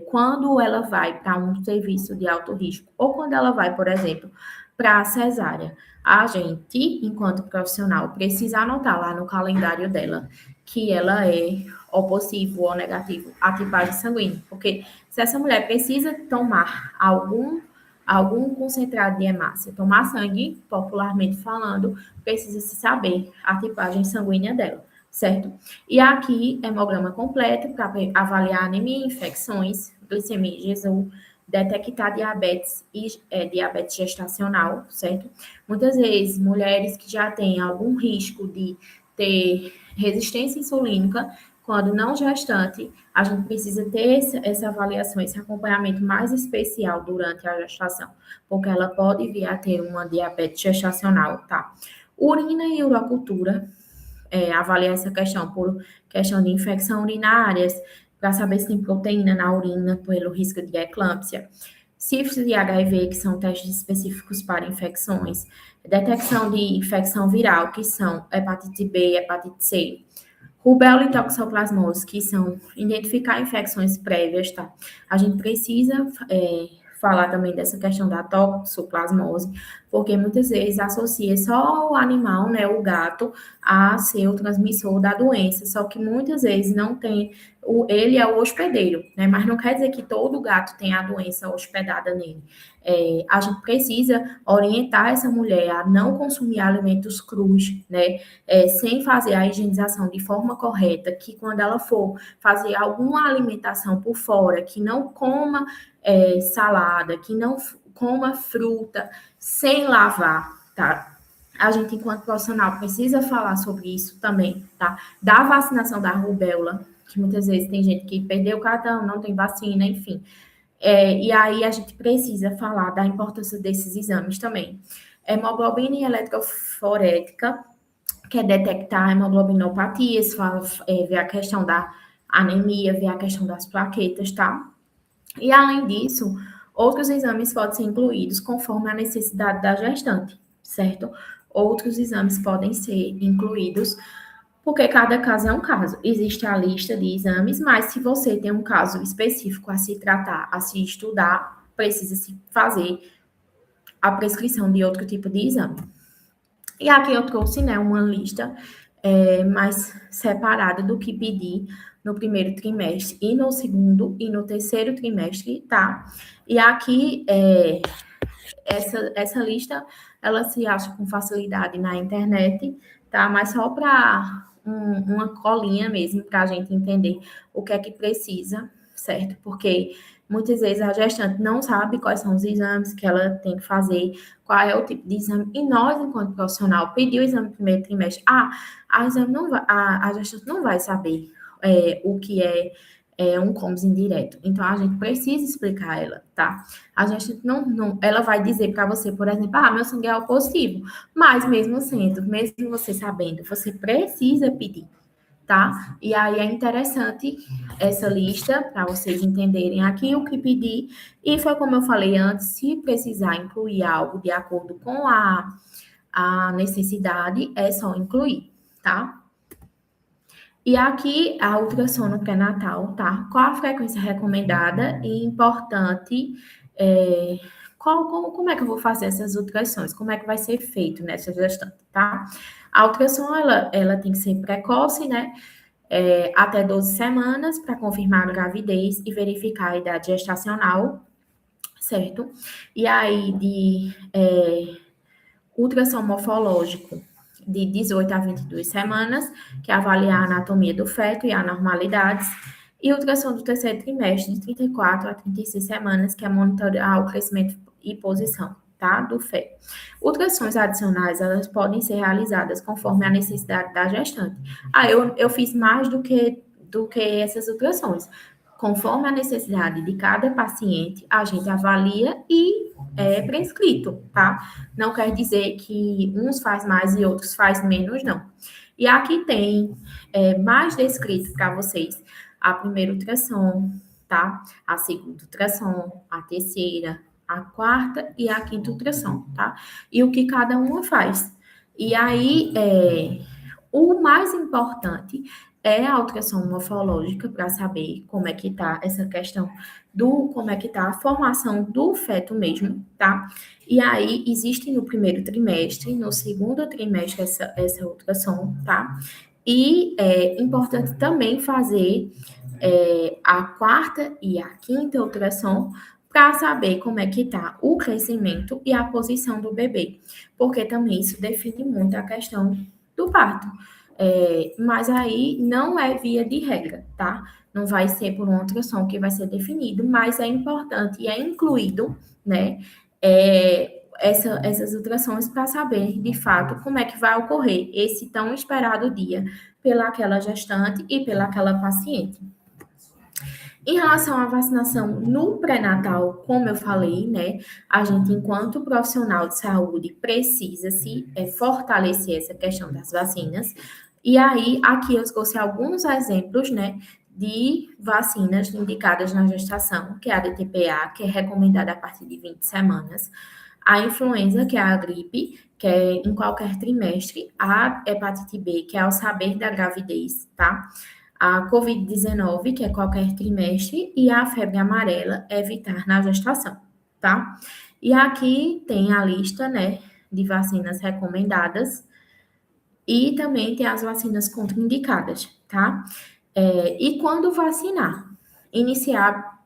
quando ela vai para um serviço de alto risco, ou quando ela vai, por exemplo, para a cesárea, a gente, enquanto profissional, precisa anotar lá no calendário dela que ela é O positivo ou negativo, a tipagem sanguínea, porque se essa mulher precisa tomar algum concentrado de hemácia, tomar sangue, popularmente falando, precisa se saber a tipagem sanguínea dela, certo? E aqui, hemograma completo para avaliar anemia, infecções, glicemia e GESU, detectar diabetes e diabetes gestacional, certo? Muitas vezes, mulheres que já têm algum risco de ter resistência insulínica, quando não gestante, a gente precisa ter essa avaliação, esse acompanhamento mais especial durante a gestação, porque ela pode vir a ter uma diabetes gestacional, tá? Urina e urocultura, avaliar essa questão por questão de infecção urinárias, para saber se tem proteína na urina pelo risco de eclâmpsia. Sífilis e HIV, que são testes específicos para infecções. Detecção de infecção viral, que são hepatite B e hepatite C. Rubéola e toxoplasmose, que são identificar infecções prévias, tá? A gente precisa falar também dessa questão da toxoplasmose, porque muitas vezes associa só o animal, né, o gato, a ser o transmissor da doença, só que muitas vezes não tem, ele é o hospedeiro, né, mas não quer dizer que todo gato tem a doença hospedada nele. A gente precisa orientar essa mulher a não consumir alimentos crus, né, sem fazer a higienização de forma correta, que quando ela for fazer alguma alimentação por fora, que não coma salada, que não coma fruta sem lavar, tá? A gente, enquanto profissional, precisa falar sobre isso também, tá? Da vacinação da rubéola, que muitas vezes tem gente que perdeu o cartão, não tem vacina, enfim. E aí a gente precisa falar da importância desses exames também. Hemoglobina e eletroforética, que é detectar hemoglobinopatias, ver a questão da anemia, ver a questão das plaquetas, tá? E, além disso, outros exames podem ser incluídos conforme a necessidade da gestante, certo? Outros exames podem ser incluídos, porque cada caso é um caso. Existe a lista de exames, mas se você tem um caso específico a se tratar, a se estudar, precisa se fazer a prescrição de outro tipo de exame. E aqui eu trouxe, né, uma lista mais separada do que pedir no primeiro trimestre e no segundo e no terceiro trimestre, tá? E aqui, essa lista, ela se acha com facilidade na internet, tá? Mas só para uma colinha mesmo, para a gente entender o que é que precisa, certo? Porque muitas vezes a gestante não sabe quais são os exames que ela tem que fazer, qual é o tipo de exame, e nós, enquanto profissional, pedir o exame no primeiro trimestre, a gestante não vai saber o que é um cômplice indireto. Então, a gente precisa explicar ela, tá? A gente não ela vai dizer para você, por exemplo, meu sangue é O positivo, mas mesmo sendo, mesmo você sabendo, você precisa pedir, tá? E aí é interessante essa lista para vocês entenderem aqui o que pedir. E foi como eu falei antes, se precisar incluir algo de acordo com a necessidade, é só incluir, tá? E aqui a ultrassom no pré-natal, tá? Qual a frequência recomendada e importante? Como é que eu vou fazer essas ultrassons? Como é que vai ser feito nessa gestante, tá? A ultrassom, ela tem que ser precoce, né? Até 12 semanas para confirmar a gravidez e verificar a idade gestacional, certo? E aí, ultrassom morfológico de 18 a 22 semanas, que é avaliar a anatomia do feto e anormalidades, e ultrassom do terceiro trimestre, de 34 a 36 semanas, que é monitorar o crescimento e posição, tá, do feto. Ultrassons adicionais, elas podem ser realizadas conforme a necessidade da gestante. Eu fiz mais do que essas ultrassons. Conforme a necessidade de cada paciente, a gente avalia e é prescrito, tá? Não quer dizer que uns faz mais e outros faz menos, não. E aqui tem mais descrito para vocês a primeira ultrassom, tá? A segunda ultrassom, a terceira, a quarta e a quinta ultrassom, tá? E o que cada uma faz. E aí, o mais importante é a ultrassom morfológica para saber como é que tá essa questão como é que tá a formação do feto mesmo, tá? E aí, existe no primeiro trimestre, no segundo trimestre, essa ultrassom, tá? E é importante também fazer a quarta e a quinta ultrassom para saber como é que tá o crescimento e a posição do bebê, porque também isso define muito a questão do parto. Mas aí não é via de regra, tá? Não vai ser por uma ultrassom que vai ser definido, mas é importante e é incluído, né? Essas ultrassons para saber de fato como é que vai ocorrer esse tão esperado dia pelaquela gestante e pelaquela paciente. Em relação à vacinação no pré-natal, como eu falei, né, a gente, enquanto profissional de saúde, precisa se fortalecer essa questão das vacinas. E aí, aqui eu trouxe alguns exemplos, né, de vacinas indicadas na gestação, que é a DTPA, que é recomendada a partir de 20 semanas, a influenza, que é a gripe, que é em qualquer trimestre, a hepatite B, que é ao saber da gravidez, tá? A Covid-19, que é qualquer trimestre, e a febre amarela, evitar na gestação, tá? E aqui tem a lista, né, de vacinas recomendadas e também tem as vacinas contraindicadas, tá? E quando vacinar? Iniciar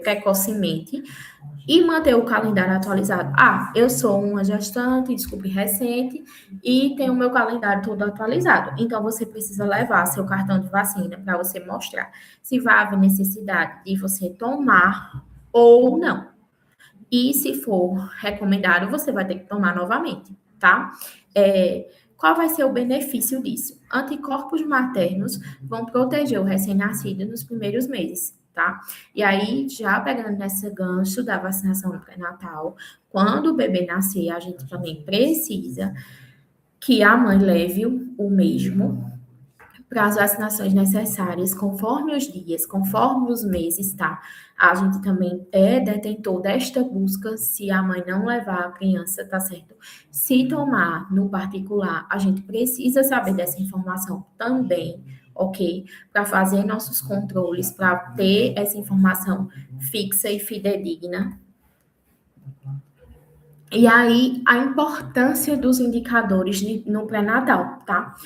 precocemente e manter o calendário atualizado. Eu sou uma gestante, desculpe, recente, e tenho o meu calendário todo atualizado. Então, você precisa levar seu cartão de vacina para você mostrar se vai haver necessidade de você tomar ou não. E se for recomendado, você vai ter que tomar novamente, tá? Qual vai ser o benefício disso? Anticorpos maternos vão proteger o recém-nascido nos primeiros meses, tá? E aí, já pegando nesse gancho da vacinação no pré-natal, quando o bebê nascer, a gente também precisa que a mãe leve o mesmo para as vacinações necessárias, conforme os dias, conforme os meses, tá? A gente também é detentor desta busca, se a mãe não levar a criança, tá certo? Se tomar no particular, a gente precisa saber dessa informação também, ok? Para fazer nossos controles, para ter essa informação fixa e fidedigna. E aí, a importância dos indicadores no pré-natal, tá?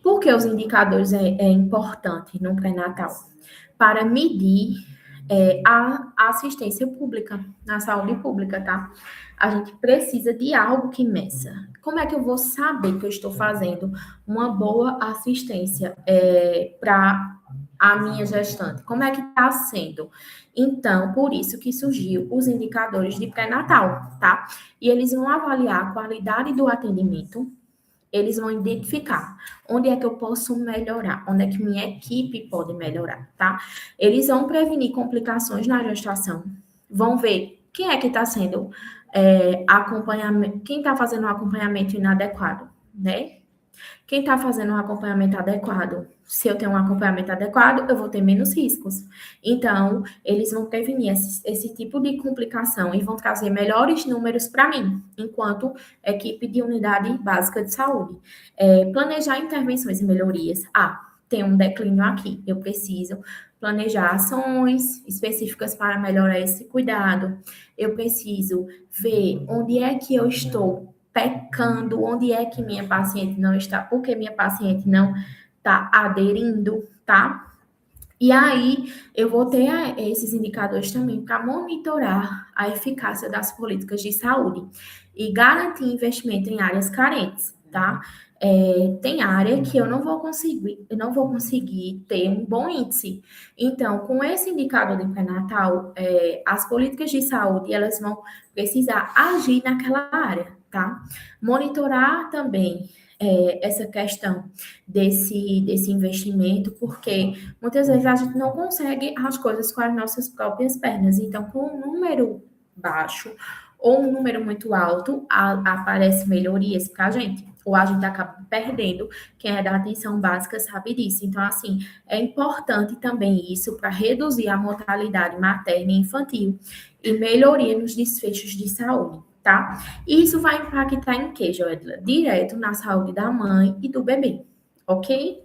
Por que os indicadores é importante no pré-natal? Para medir a assistência pública, na saúde pública, tá? A gente precisa de algo que meça. Como é que eu vou saber que eu estou fazendo uma boa assistência para a minha gestante? Como é que está sendo? Então, por isso que surgiu os indicadores de pré-natal, tá? E eles vão avaliar a qualidade do atendimento, Eles vão identificar onde é que eu posso melhorar, onde é que minha equipe pode melhorar, tá? Eles vão prevenir complicações na gestação, vão ver quem é que está sendo acompanhamento, quem está fazendo um acompanhamento inadequado, né? Quem está fazendo um acompanhamento adequado, se eu tenho um acompanhamento adequado, eu vou ter menos riscos. Então, eles vão prevenir esse tipo de complicação e vão trazer melhores números para mim, enquanto equipe de unidade básica de saúde. Planejar intervenções e melhorias. Tem um declínio aqui, eu preciso planejar ações específicas para melhorar esse cuidado. Eu preciso ver onde é que eu estou pecando, onde é que minha paciente não está, porque minha paciente não está aderindo, tá? E aí, eu vou ter esses indicadores também para monitorar a eficácia das políticas de saúde e garantir investimento em áreas carentes, tá? Tem área que eu não vou conseguir ter um bom índice. Então, com esse indicador de pré-natal, as políticas de saúde, elas vão precisar agir naquela área, tá? Monitorar também essa questão desse investimento, porque muitas vezes a gente não consegue as coisas com as nossas próprias pernas. Então, com um número baixo ou um número muito alto, aparece melhorias para a gente. Ou a gente acaba perdendo. Quem é da atenção básica sabe disso. Então, assim, é importante também isso para reduzir a mortalidade materna e infantil e melhoria nos desfechos de saúde, tá? Isso vai impactar em quê, Joedla? Direto na saúde da mãe e do bebê, ok?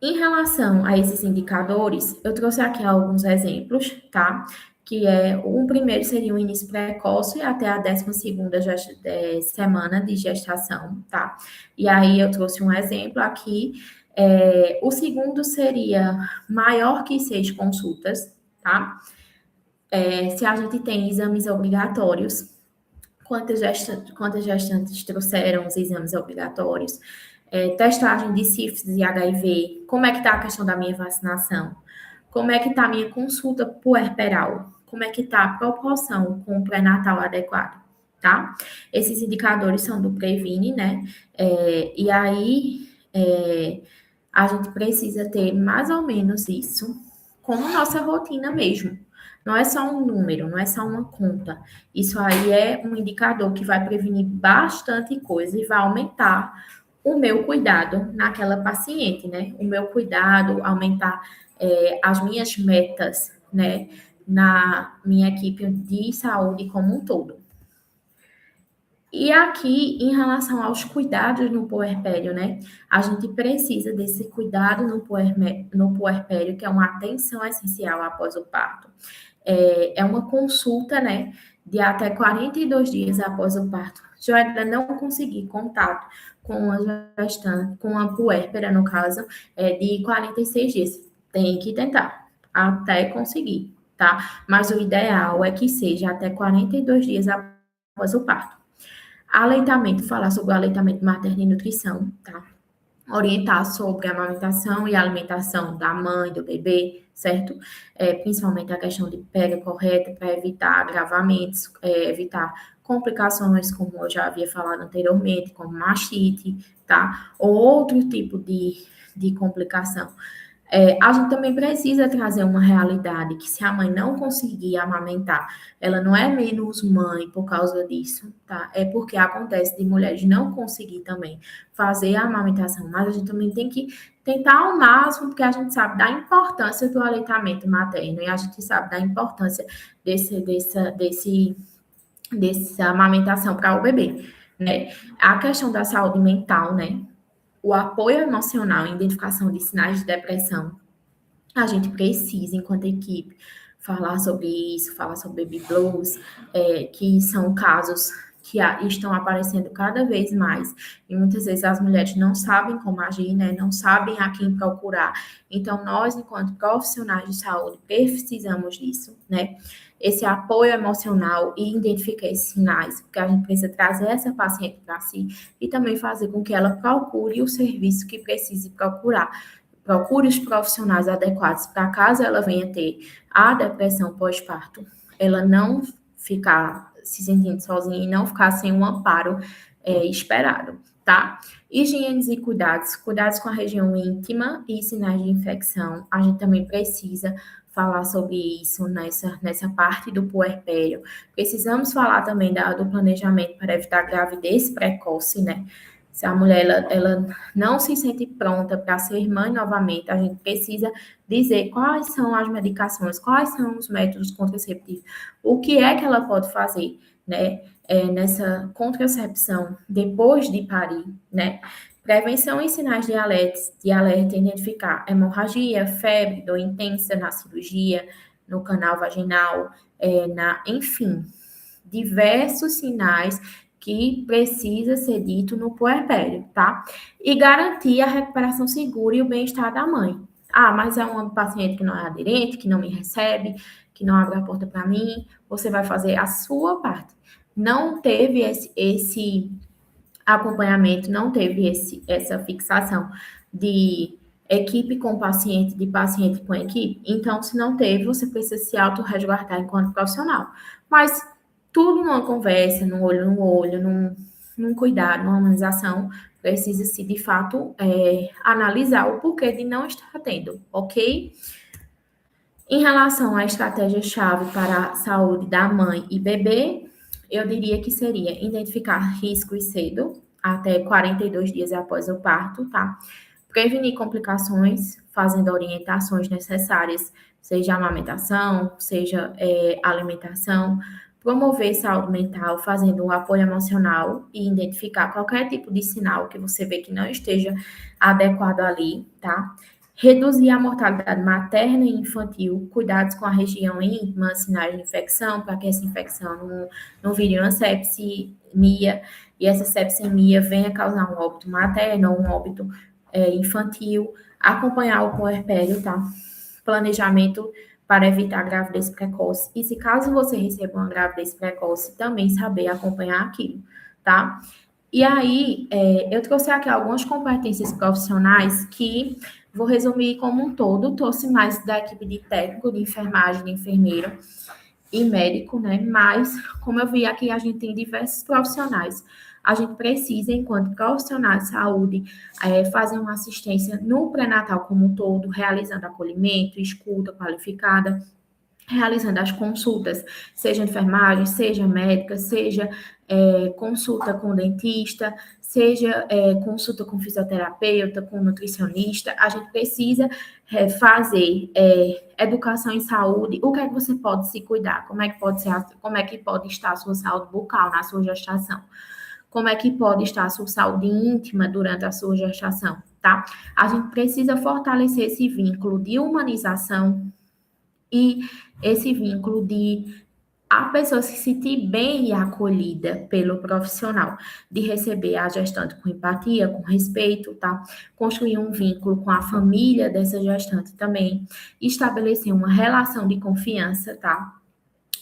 Em relação a esses indicadores, eu trouxe aqui alguns exemplos, tá? Que o primeiro seria o início precoce até a 12ª semana de gestação, tá? E aí eu trouxe um exemplo aqui. O segundo seria maior que 6 consultas, tá? Se a gente tem exames obrigatórios, quantas gestantes trouxeram os exames obrigatórios? Testagem de sífilis e HIV, como é que está a questão da minha vacinação? Como é que está a minha consulta puerperal? Como é que está a proporção com o pré-natal adequado? Tá? Esses indicadores são do Previne, né? E aí, a gente precisa ter mais ou menos isso como nossa rotina mesmo. Não é só um número, não é só uma conta. Isso aí é um indicador que vai prevenir bastante coisa e vai aumentar o meu cuidado naquela paciente, né? O meu cuidado, aumentar as minhas metas, né? Na minha equipe de saúde como um todo. E aqui, em relação aos cuidados no puerpério, né? A gente precisa desse cuidado no puerpério, que é uma atenção essencial após o parto. É uma consulta, né? De até 42 dias após o parto. Se eu ainda não conseguir contato com a gestante, com a puérpera, no caso, de 46 dias. Tem que tentar, até conseguir, tá? Mas o ideal é que seja até 42 dias após o parto. Aleitamento, falar sobre o aleitamento materno e nutrição, tá? Orientar sobre a amamentação e a alimentação da mãe, do bebê, certo? Principalmente a questão de pega correta para evitar agravamentos, evitar complicações, como eu já havia falado anteriormente, como mastite, tá? Ou outro tipo de complicação. A gente também precisa trazer uma realidade que se a mãe não conseguir amamentar, ela não é menos mãe por causa disso, tá? É porque acontece de mulheres não conseguir também fazer a amamentação, mas a gente também tem que tentar ao máximo, porque a gente sabe da importância do aleitamento materno e a gente sabe da importância dessa amamentação para o bebê, né? A questão da saúde mental, né? O apoio emocional e identificação de sinais de depressão, a gente precisa, enquanto equipe, falar sobre isso, falar sobre baby blues, que são casos que estão aparecendo cada vez mais, e muitas vezes as mulheres não sabem como agir, né? Não sabem a quem procurar. Então, nós, enquanto profissionais de saúde, precisamos disso, né? Esse apoio emocional e identificar esses sinais, porque a gente precisa trazer essa paciente para si e também fazer com que ela procure o serviço que precise procurar. Procure os profissionais adequados para caso ela venha ter a depressão pós-parto, ela não ficar se sentindo sozinha e não ficar sem um amparo esperado, tá? Higienes e cuidados, cuidados com a região íntima e sinais de infecção. A gente também precisa falar sobre isso nessa parte do puerpério. Precisamos falar também do planejamento para evitar gravidez precoce, né? Se a mulher ela não se sente pronta para ser mãe novamente, a gente precisa dizer quais são as medicações, quais são os métodos contraceptivos, o que é que ela pode fazer, né? Nessa contracepção depois de parir, né? Prevenção e sinais de alerta, identificar hemorragia, febre, dor intensa na cirurgia, no canal vaginal, enfim, diversos sinais que precisa ser dito no puerpério, tá? E garantir a recuperação segura e o bem-estar da mãe. Ah, mas é uma paciente que não é aderente, que não me recebe, que não abre a porta para mim, você vai fazer a sua parte. Não teve esse acompanhamento, não teve essa fixação de equipe com paciente, de paciente com equipe. Então, se não teve, você precisa se autorresguardar enquanto profissional. Mas tudo numa conversa, no olho, num cuidado, numa humanização, precisa-se, de fato, analisar o porquê de não estar tendo, ok? Em relação à estratégia-chave para a saúde da mãe e bebê, eu diria que seria identificar riscos cedo, até 42 dias após o parto, tá? Prevenir complicações, fazendo orientações necessárias, seja amamentação, seja alimentação, promover saúde mental, fazendo um apoio emocional e identificar qualquer tipo de sinal que você vê que não esteja adequado ali, tá? Reduzir a mortalidade materna e infantil, cuidados com a região íntima, sinais de infecção, para que essa infecção não vire uma sepsemia, e essa sepsemia venha causar um óbito materno ou um óbito infantil, acompanhar o puerpério, tá? Planejamento para evitar gravidez precoce. E se caso você receba uma gravidez precoce, também saber acompanhar aquilo, tá? E aí, eu trouxe aqui algumas competências profissionais que vou resumir como um todo, trouxe mais da equipe de técnico, de enfermagem, de enfermeiro e médico, né? Mas, como eu vi aqui, a gente tem diversos profissionais. A gente precisa, enquanto profissional de saúde, fazer uma assistência no pré-natal como um todo, realizando acolhimento, escuta qualificada, realizando as consultas, seja enfermagem, seja médica, seja consulta com dentista, seja consulta com fisioterapeuta, com nutricionista. A gente precisa fazer educação em saúde. O que é que você pode se cuidar? Como é que pode estar a sua saúde bucal na sua gestação? Como é que pode estar a sua saúde íntima durante a sua gestação, tá? A gente precisa fortalecer esse vínculo de humanização e esse vínculo de a pessoa se sentir bem e acolhida pelo profissional, de receber a gestante com empatia, com respeito, tá? Construir um vínculo com a família dessa gestante também, estabelecer uma relação de confiança, tá?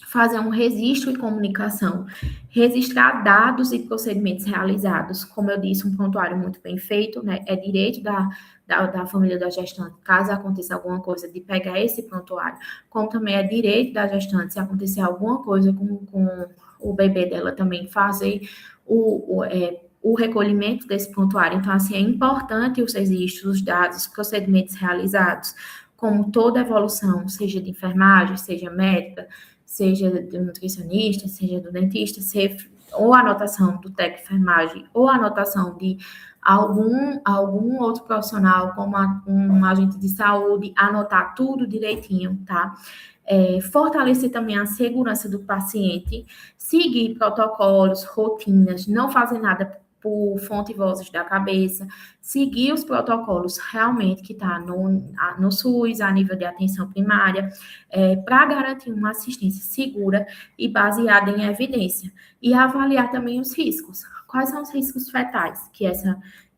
Fazer um registro e comunicação, registrar dados e procedimentos realizados. Como eu disse, um prontuário muito bem feito, né? É direito da família da gestante, caso aconteça alguma coisa, de pegar esse prontuário, como também é direito da gestante, se acontecer alguma coisa com o bebê dela, também fazer o recolhimento desse prontuário. Então, assim, é importante os registros, os dados, os procedimentos realizados, como toda evolução, seja de enfermagem, seja médica, seja do nutricionista, seja do dentista, ou a anotação do técnico de enfermagem, ou a anotação de algum outro profissional, como um agente de saúde, anotar tudo direitinho, tá? Fortalecer também a segurança do paciente, seguir protocolos, rotinas, não fazer nada por fonte e vozes da cabeça, seguir os protocolos realmente que está no SUS, a nível de atenção primária, para garantir uma assistência segura e baseada em evidência. E avaliar também os riscos. Quais são os riscos fetais que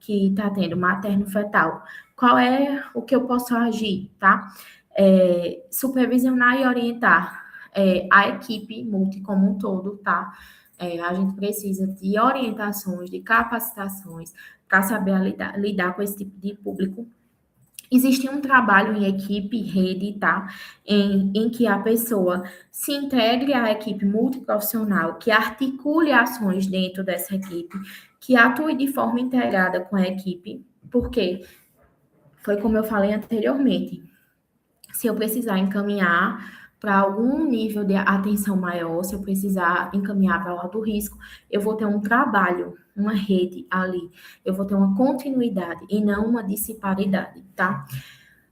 está tendo, materno-fetal? Qual é o que eu posso agir, tá? Supervisionar e orientar a equipe multi como um todo, tá? A gente precisa de orientações, de capacitações para saber lidar com esse tipo de público Existe um trabalho em equipe, rede, tá? Em que a pessoa se integre à equipe multiprofissional, que articule ações dentro dessa equipe, que atue de forma integrada com a equipe, porque foi como eu falei anteriormente. Se eu precisar encaminhar para algum nível de atenção maior, se eu precisar encaminhar para o alto risco, eu vou ter um trabalho, uma rede ali, eu vou ter uma continuidade e não uma disparidade, tá?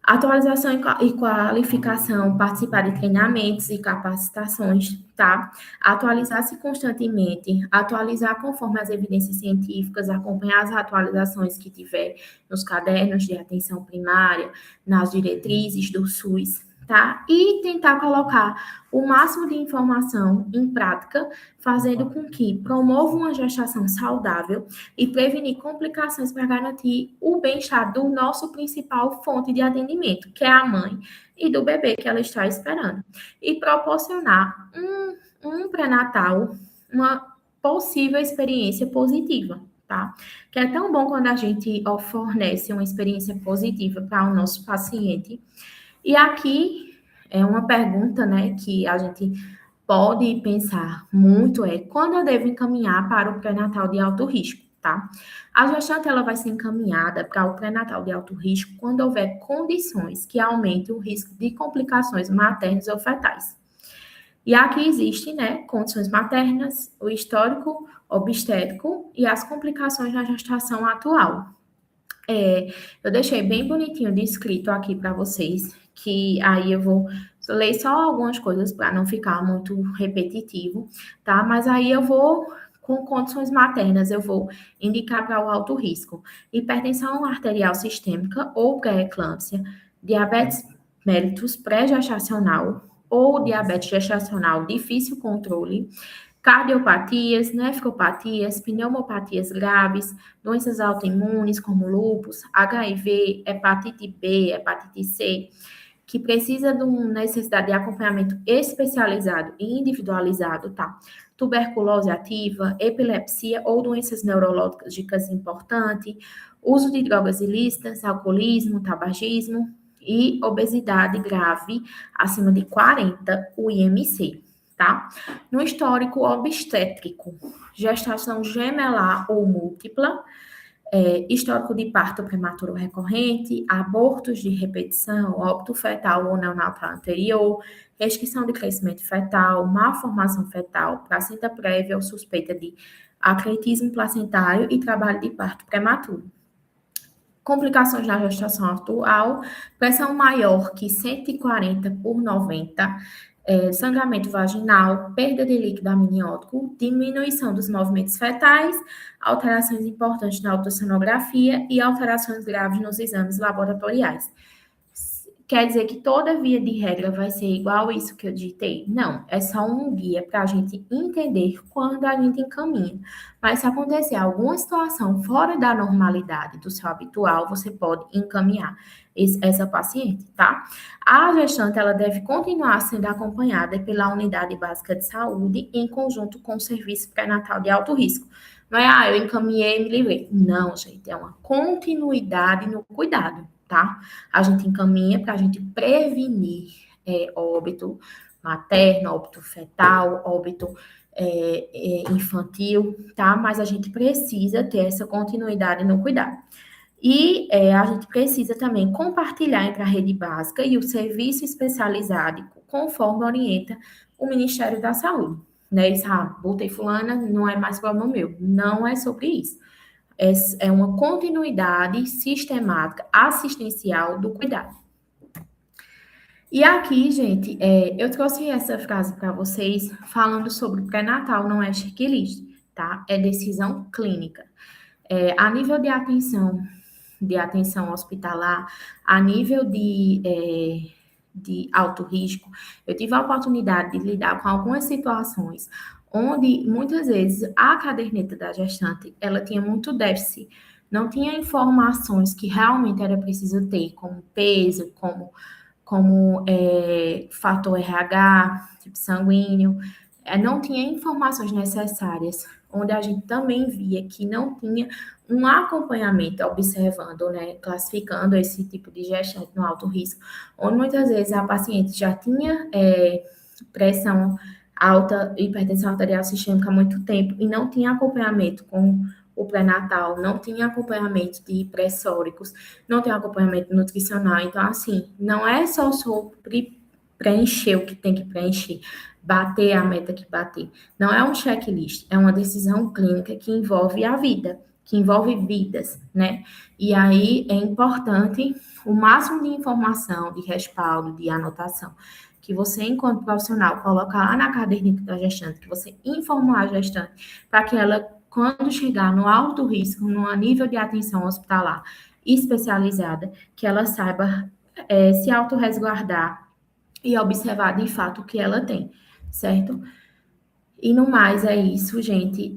Atualização e qualificação, participar de treinamentos e capacitações, tá? Atualizar-se constantemente, atualizar conforme as evidências científicas, acompanhar as atualizações que tiver nos cadernos de atenção primária, nas diretrizes do SUS, tá? E tentar colocar o máximo de informação em prática, fazendo com que promova uma gestação saudável e prevenir complicações para garantir o bem-estar do nosso principal fonte de atendimento, que é a mãe, e do bebê que ela está esperando. E proporcionar um pré-natal, uma possível experiência positiva, tá? Que é tão bom quando a gente fornece uma experiência positiva para o nosso paciente. E aqui é uma pergunta, né, que a gente pode pensar muito é quando eu devo encaminhar para o pré-natal de alto risco, tá? A gestante ela vai ser encaminhada para o pré-natal de alto risco quando houver condições que aumentem o risco de complicações maternas ou fetais. E aqui existem, né, condições maternas, o histórico obstétrico e as complicações na gestação atual. Eu deixei bem bonitinho descrito aqui para vocês, que aí eu vou ler só algumas coisas para não ficar muito repetitivo, tá? Mas aí eu vou, com condições maternas, eu vou indicar para o alto risco: hipertensão arterial sistêmica ou pré-eclâmpsia, diabetes mellitus pré-gestacional ou diabetes gestacional difícil controle, cardiopatias, nefropatias, pneumopatias graves, doenças autoimunes como lúpus, HIV, hepatite B, hepatite C, que precisa de uma necessidade de acompanhamento especializado e individualizado, tá? Tuberculose ativa, epilepsia ou doenças neurológicas importantes, uso de drogas ilícitas, alcoolismo, tabagismo e obesidade grave acima de 40, o IMC, tá? No histórico obstétrico, gestação gemelar ou múltipla, histórico de parto prematuro recorrente, abortos de repetição, óbito fetal ou neonatal anterior, restrição de crescimento fetal, malformação fetal, placenta prévia ou suspeita de acletismo placentário e trabalho de parto prematuro. Complicações na gestação atual, pressão maior que 140/90, sangramento vaginal, perda de líquido amniótico, diminuição dos movimentos fetais, alterações importantes na ultrassonografia e alterações graves nos exames laboratoriais. Quer dizer que toda via de regra vai ser igual isso que eu ditei? Não, é só um guia para a gente entender quando a gente encaminha. Mas se acontecer alguma situação fora da normalidade do seu habitual, você pode encaminhar essa paciente, tá? A gestante, ela deve continuar sendo acompanhada pela unidade básica de saúde em conjunto com o serviço pré-natal de alto risco. Não é, eu encaminhei e me livrei. Não, gente, é uma continuidade no cuidado, tá? A gente encaminha para a gente prevenir óbito materno, óbito fetal, óbito infantil, tá? Mas a gente precisa ter essa continuidade no cuidado. E a gente precisa também compartilhar entre a rede básica e o serviço especializado, conforme orienta o Ministério da Saúde. Né? Isso, botei fulana, não é mais problema meu. Não é sobre isso. É uma continuidade sistemática, assistencial do cuidado. E aqui, gente, eu trouxe essa frase para vocês falando sobre pré-natal, não é checklist, tá? É decisão clínica. A nível de atenção hospitalar, a nível de alto risco, eu tive a oportunidade de lidar com algumas situações onde, muitas vezes, a caderneta da gestante, ela tinha muito déficit, não tinha informações que realmente era preciso ter, como peso, como fator RH, tipo sanguíneo, não tinha informações necessárias onde a gente também via que não tinha um acompanhamento observando, né, classificando esse tipo de gestante no alto risco, onde muitas vezes a paciente já tinha pressão alta, hipertensão arterial sistêmica há muito tempo e não tinha acompanhamento com o pré-natal, não tinha acompanhamento de pressóricos, não tem acompanhamento nutricional. Então, assim, não é só sobre preencher o que tem que preencher, bater a meta que bater. Não é um checklist, é uma decisão clínica que envolve a vida, que envolve vidas, né? E aí é importante o máximo de informação, de respaldo, de anotação, que você, enquanto profissional, coloca lá na caderneta da gestante, que você informou a gestante, para que ela, quando chegar no alto risco, no nível de atenção hospitalar especializada, que ela saiba se autorresguardar e observar de fato o que ela tem, certo? E no mais é isso, gente.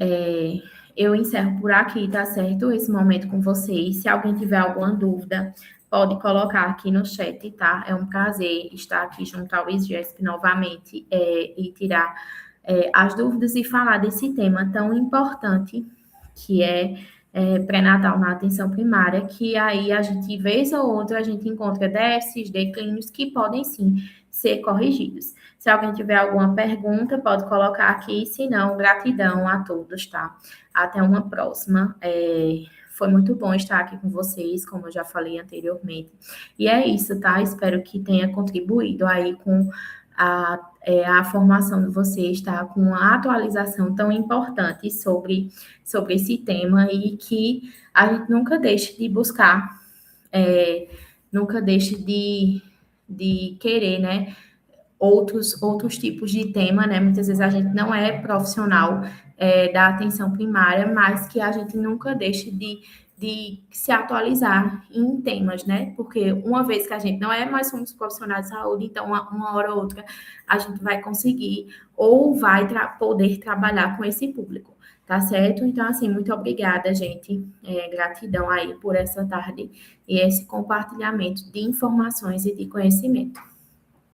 Eu encerro por aqui, tá certo? Esse momento com vocês. Se alguém tiver alguma dúvida, pode colocar aqui no chat, tá? É um prazer estar aqui junto ao ISGESP novamente e tirar as dúvidas e falar desse tema tão importante que é pré-natal na atenção primária, que aí a gente, vez ou outra, a gente encontra déficits, declínios que podem sim ser corrigidos. Se alguém tiver alguma pergunta, pode colocar aqui, se não, gratidão a todos, tá? Até uma próxima. Foi muito bom estar aqui com vocês, como eu já falei anteriormente. E é isso, tá? Espero que tenha contribuído aí com a formação de vocês, tá? Com a atualização tão importante sobre esse tema e que a gente nunca deixe de buscar, nunca deixe de querer, né? Outros tipos de tema, né? Muitas vezes a gente não é profissional da atenção primária, mas que a gente nunca deixe de se atualizar em temas, né? Porque uma vez que a gente não é mais somos profissionais de saúde, então uma hora ou outra a gente vai conseguir ou vai poder trabalhar com esse público, tá certo? Então, assim, muito obrigada, gente. Gratidão aí por essa tarde e esse compartilhamento de informações e de conhecimento.